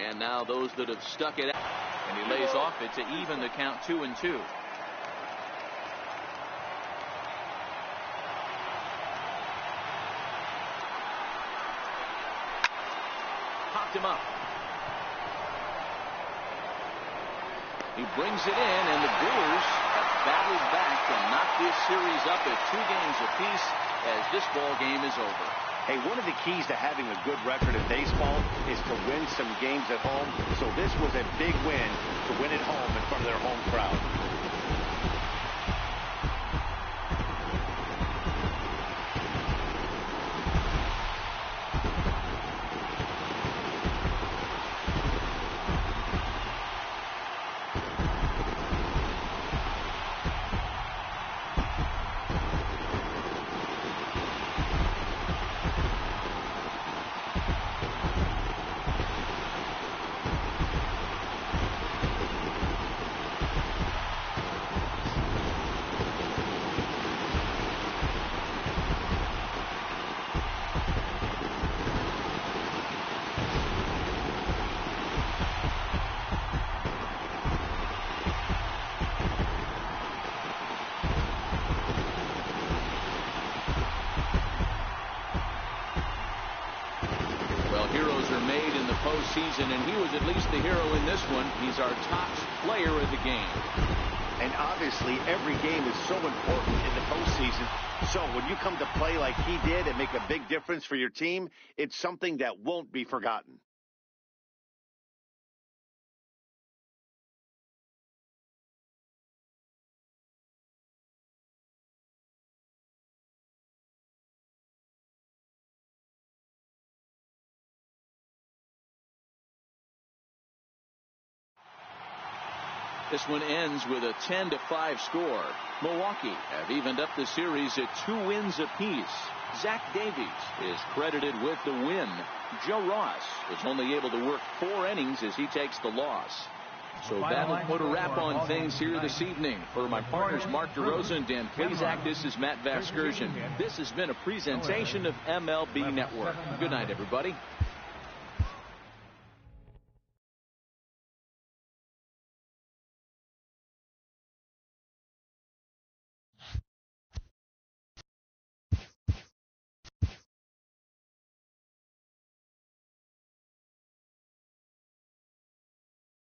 And now those that have stuck it out. And he lays off it to even the count 2-2. Popped him up. He brings it in, and the Brewers have battled back to knock this series up at 2 games apiece as this ball game is over. Hey, one of the keys to having a good record in baseball is to win some games at home. So this was a big win to win at home in front of their home crowd. Season, and he was at least the hero in this one. He's our top player of the game. And obviously every game is so important in the postseason. So when you come to play like he did and make a big difference for your team, it's something that won't be forgotten. This one ends with a 10-5 score. Milwaukee have evened up the series at 2 wins apiece. Zach Davies is credited with the win. Joe Ross was only able to work 4 innings as he takes the loss. So that'll put a wrap on things here this evening. For my partners Mark DeRosa and Dan Plezak, this is Matt Vasgersian. This has been a presentation of MLB Network. Good night, everybody.